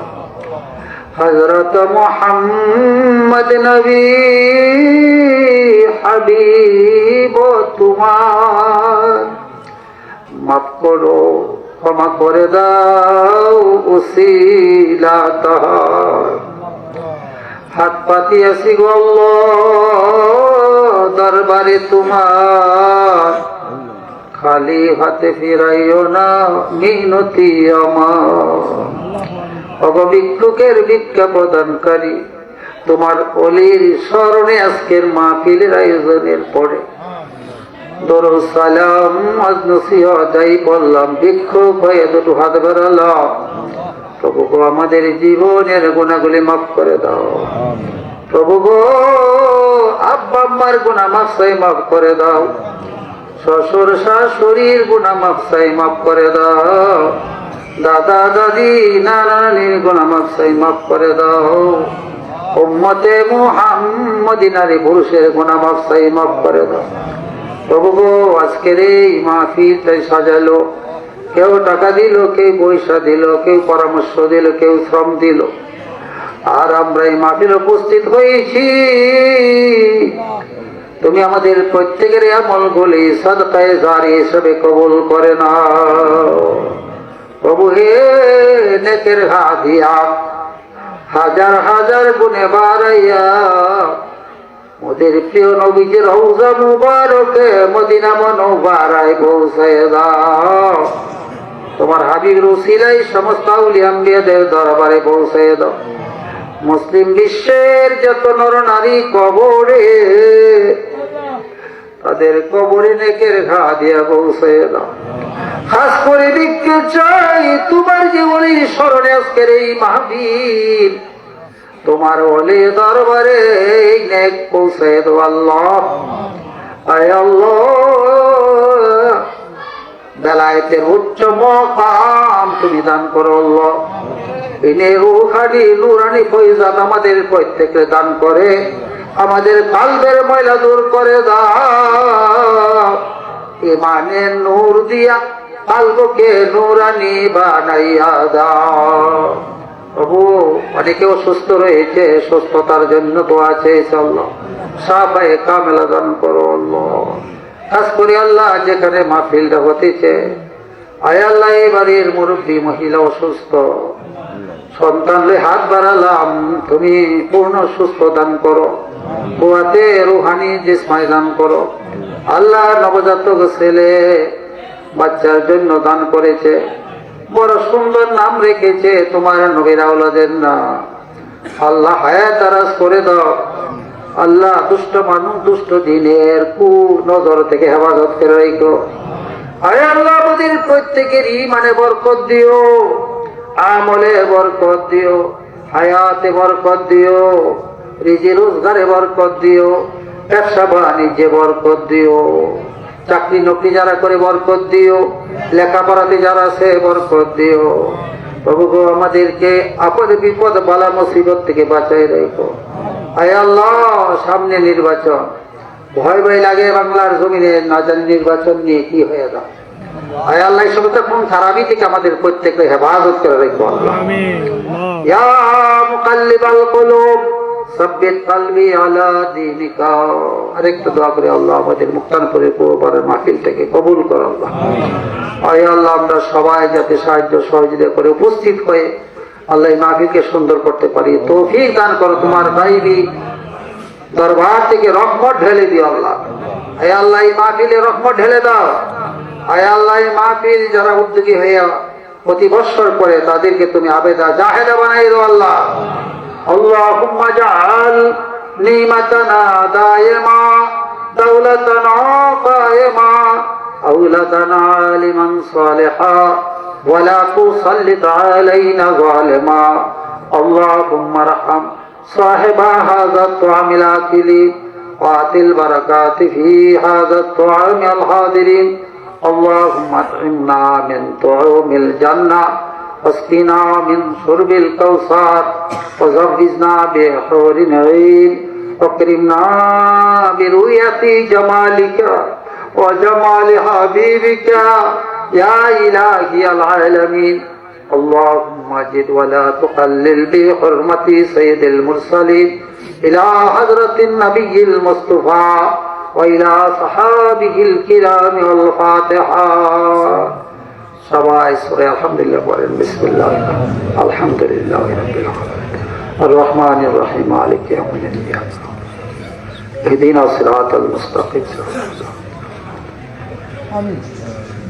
হযরত মুহাম্মদ নবী হাবিব তোমার, মাফ করো ক্ষমা করে দাও উসিলা তাহার। হাত পাতিয়াছি গো আল্লাহ দরবারে তোমার, খালি হাতে ফিরাইও না মিনতি আমার। অগভিক্ষুকের ভিক্ষা প্রদানকারী তোমার অলির স্মরণে আজকের মাহফিলের আয়োজনের পরে দরুদ সালাম আজ নসিহত যাই বললাম, ভিক্ষুক হয়ে দুটো হাত বাড়ালাম। প্রভু গো আমাদের জীবনের গুণাগুলি মাফ করে দাও। প্রভু গো আব্বা আম্মার গুনাহ মাফ চাই মাফ করে দাও। শ্বশুর শাশুড়ির গুনাহ মাফ চাই মাফ করে দাও। দাদা দাদি নানা নানির গুনাহ মাফ চাই মাফ করে দাও। উম্মতে মুহাম্মদ মদিনারি পুরুষের গুনাহ মাফ চাই, মাফ করে দাও। প্রভু গো, আজকের এই মাহফিলটাই সাজালো, কেউ টাকা দিল, কেউ পয়সা দিল, কেউ পরামর্শ দিল, কেউ শ্রম দিল, আর আমরা এই মাহফিল উপস্থিত হয়েছি। তুমি আমাদের প্রত্যেকের আমলগুলি সাদকায়ে জারি হিসেবে কবুল করে নাও। প্রভু হে, নেকের হাদিয়া হাজার হাজার গুণে বাড়াইয়া মোদের প্রিয় নবীজির রওজা মুবারকে মদিনা মুনাওয়ারায় পৌঁছায় দাও। তোমার হাবিবের উসিলায় সমস্ত আউলিয়া আম্বিয়াদের দরবারে পৌঁছায় দাও। মুসলিম বিশ্বের যত নর নারী কবরে, তাদের কবরে নেকের ঘা দিয়া পৌঁছায় দাও। খাস করে দেখতে চাই তোমার জীবনের স্মরণে আজকের এই মাহফিল, তোমার ওলি দরবারে এই নেক পৌঁছায় দাও আল্লাহ। আয় আল্লাহ, বেলায়েতের উচ্চ মকাম তুমি দান করো আল্লাহ। ইনে রুহানি নুরানি ফয়জাত আমাদের প্রত্যেককে দান করে আমাদের কালবের ময়লা দূর করে দাও। ইমানের নূর দিয়া কালবকে নুরানি বানাইয়া দাও। প্রভু, অনেকে অসুস্থ রয়েছে, সুস্থতার জন্য দোয়া চেয়েছে আল্লাহ। সাফায়ে কামেলা দান করো আল্লাহ। খাস করে আল্লাহ, যেখানে মাহফিলটা হতেছে, আয় আল্লাহ, এই বাড়ির মুরব্বী মহিলা অসুস্থ, সন্তানরে হাত বাড়ালাম, তুমি পূর্ণ সুস্থ দান করো, কুয়াতে রুহানি জিসমাই দান করো আল্লাহ। নবজাতক ছেলে বাচ্চার জন্য দান করেছে, বড় সুন্দর নাম রেখেছে তোমার নবীর আওলাদের না আল্লাহ, হায়াত দারাজ করে দাও আল্লাহ। দুষ্ট মানুষ দুষ্ট দিনের কু নজর থেকে হেফাজত করে রেখো। আয় আল্লাহ, আমাদের প্রত্যেকের ইমানে বরকত দিও, আমলে বরকত দিও, হায়াতে বরকত দিও, রিজি রোজগারে বরকত দিও, ব্যবসা বাণিজ্যে বরকত দিও, চাকরি নকরি যারা করে বরকত দিও, লেখাপড়াতে যারা আছে বরকত দিও। প্রভু গো, আমাদেরকে আপদ বিপদ বালা মুসিবত থেকে বাঁচাই রেখো। আয় আল্লাহ, সামনে নির্বাচন, ভয় ভয় লাগে বাংলার জমিনে, না জানি নির্বাচন নিয়ে কি হয়ে যায়। আয় আল্লাহ, এই সমস্ত কোন খারাপি থেকে আমাদের প্রত্যেককে হেফাজত করে রেখো আল্লাহ। ইয়া মুকাল্লিবাল কুলুব সাব্বিত কলবি আলা দীনিকা। আরেকটা দোয়া করে আল্লাহ, আমাদের মুক্তানপুরের পূর্ববারের মাহফিল থেকে কবুল করো আল্লাহ। আয় আল্লাহ, আমরা সবাই যাতে সাহায্য সহযোগিতা করে উপস্থিত হয়ে আল্লাহ এই মাহফিলকে সুন্দর করতে পারি তৌফিক দান করো। তোমার গায়বী দরবার থেকে রহমত ঢেলে দিও আল্লাহ। আয় আল্লাহ, এই মাহফিলে রহমত ঢেলে দাও। আয় আল্লাহ, এই মাহফিল যারা উদ্যোগী হয়ে প্রতি বৎসর করে তাদেরকে তুমি আবেদা জাহেদা বানাই দাও আল্লাহ। আল্লাহুম্মা জাআল নিমাতানা দায়মা দাওলাতানা কায়েমা আওলাদানা লিমান সালিহা ওয়ালা তুসাল্লিত আলাইনা যালিমা। আল্লাহুম্মা রহম সাহিবা হাযা তুআমিল আকিলি ওয়াতিল বারাকাতি ফি হাযা তুআমিল হাদিরিন। اللهم اطعمنا من طعوم الجنة واسقنا من شرب الكوثر وزوجنا بحور عين واكرمنا برؤية جمالك وجمال حبيبك يا إلهي العالمين. اللهم اجد ولا تقلل بحرمة سيد المرسلين إلى حضرة النبي المصطفى وإلى صحابه الكرام والفاتحة. সবাই সূরা আলহামদুলিল্লাহ পড়েন। বিসমিল্লাহ আলহামদুলিল্লাহ রাব্বিল আলামিন আর রহমানির রহিম মালিকি ইয়াউমিদ্দিন ইহদিনাস সিরাতাল মুস্তাকিম। আমিন।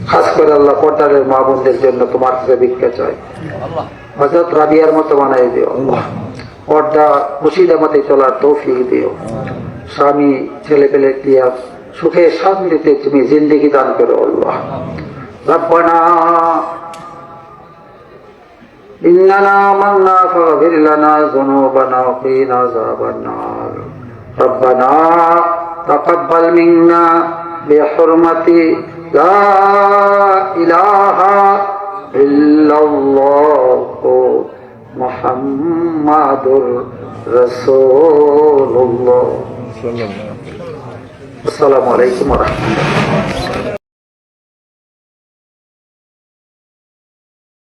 খাস করে আল্লাহ পর্দারের মা বোনদের জন্য তোমার কাছে ভিক্ষা চাই, হযরত রাবিয়ার মতো বানাই দিও আল্লাহ। পর্দা মুর্শিদের মতে চলার তৌফিক দিও। স্বামী ছেলে পেলে দিয়া সুখে শান্তিতে তুমি জিন্দেগি দান করো আল্লাহ। রব্বানা ইন্নানা মান্না ফাগফির লানা যুনুবানা ওয়া কিনা আযাবান নার। রব্বানা তাকাব্বাল মিন্না বিহুরমাতি লা ইলাহা ইল্লাল্লাহ মুহাম্মাদুর রাসূলুল্লাহ। আসসালামু আলাইকুম ওয়া রাহমাতুল্লাহ।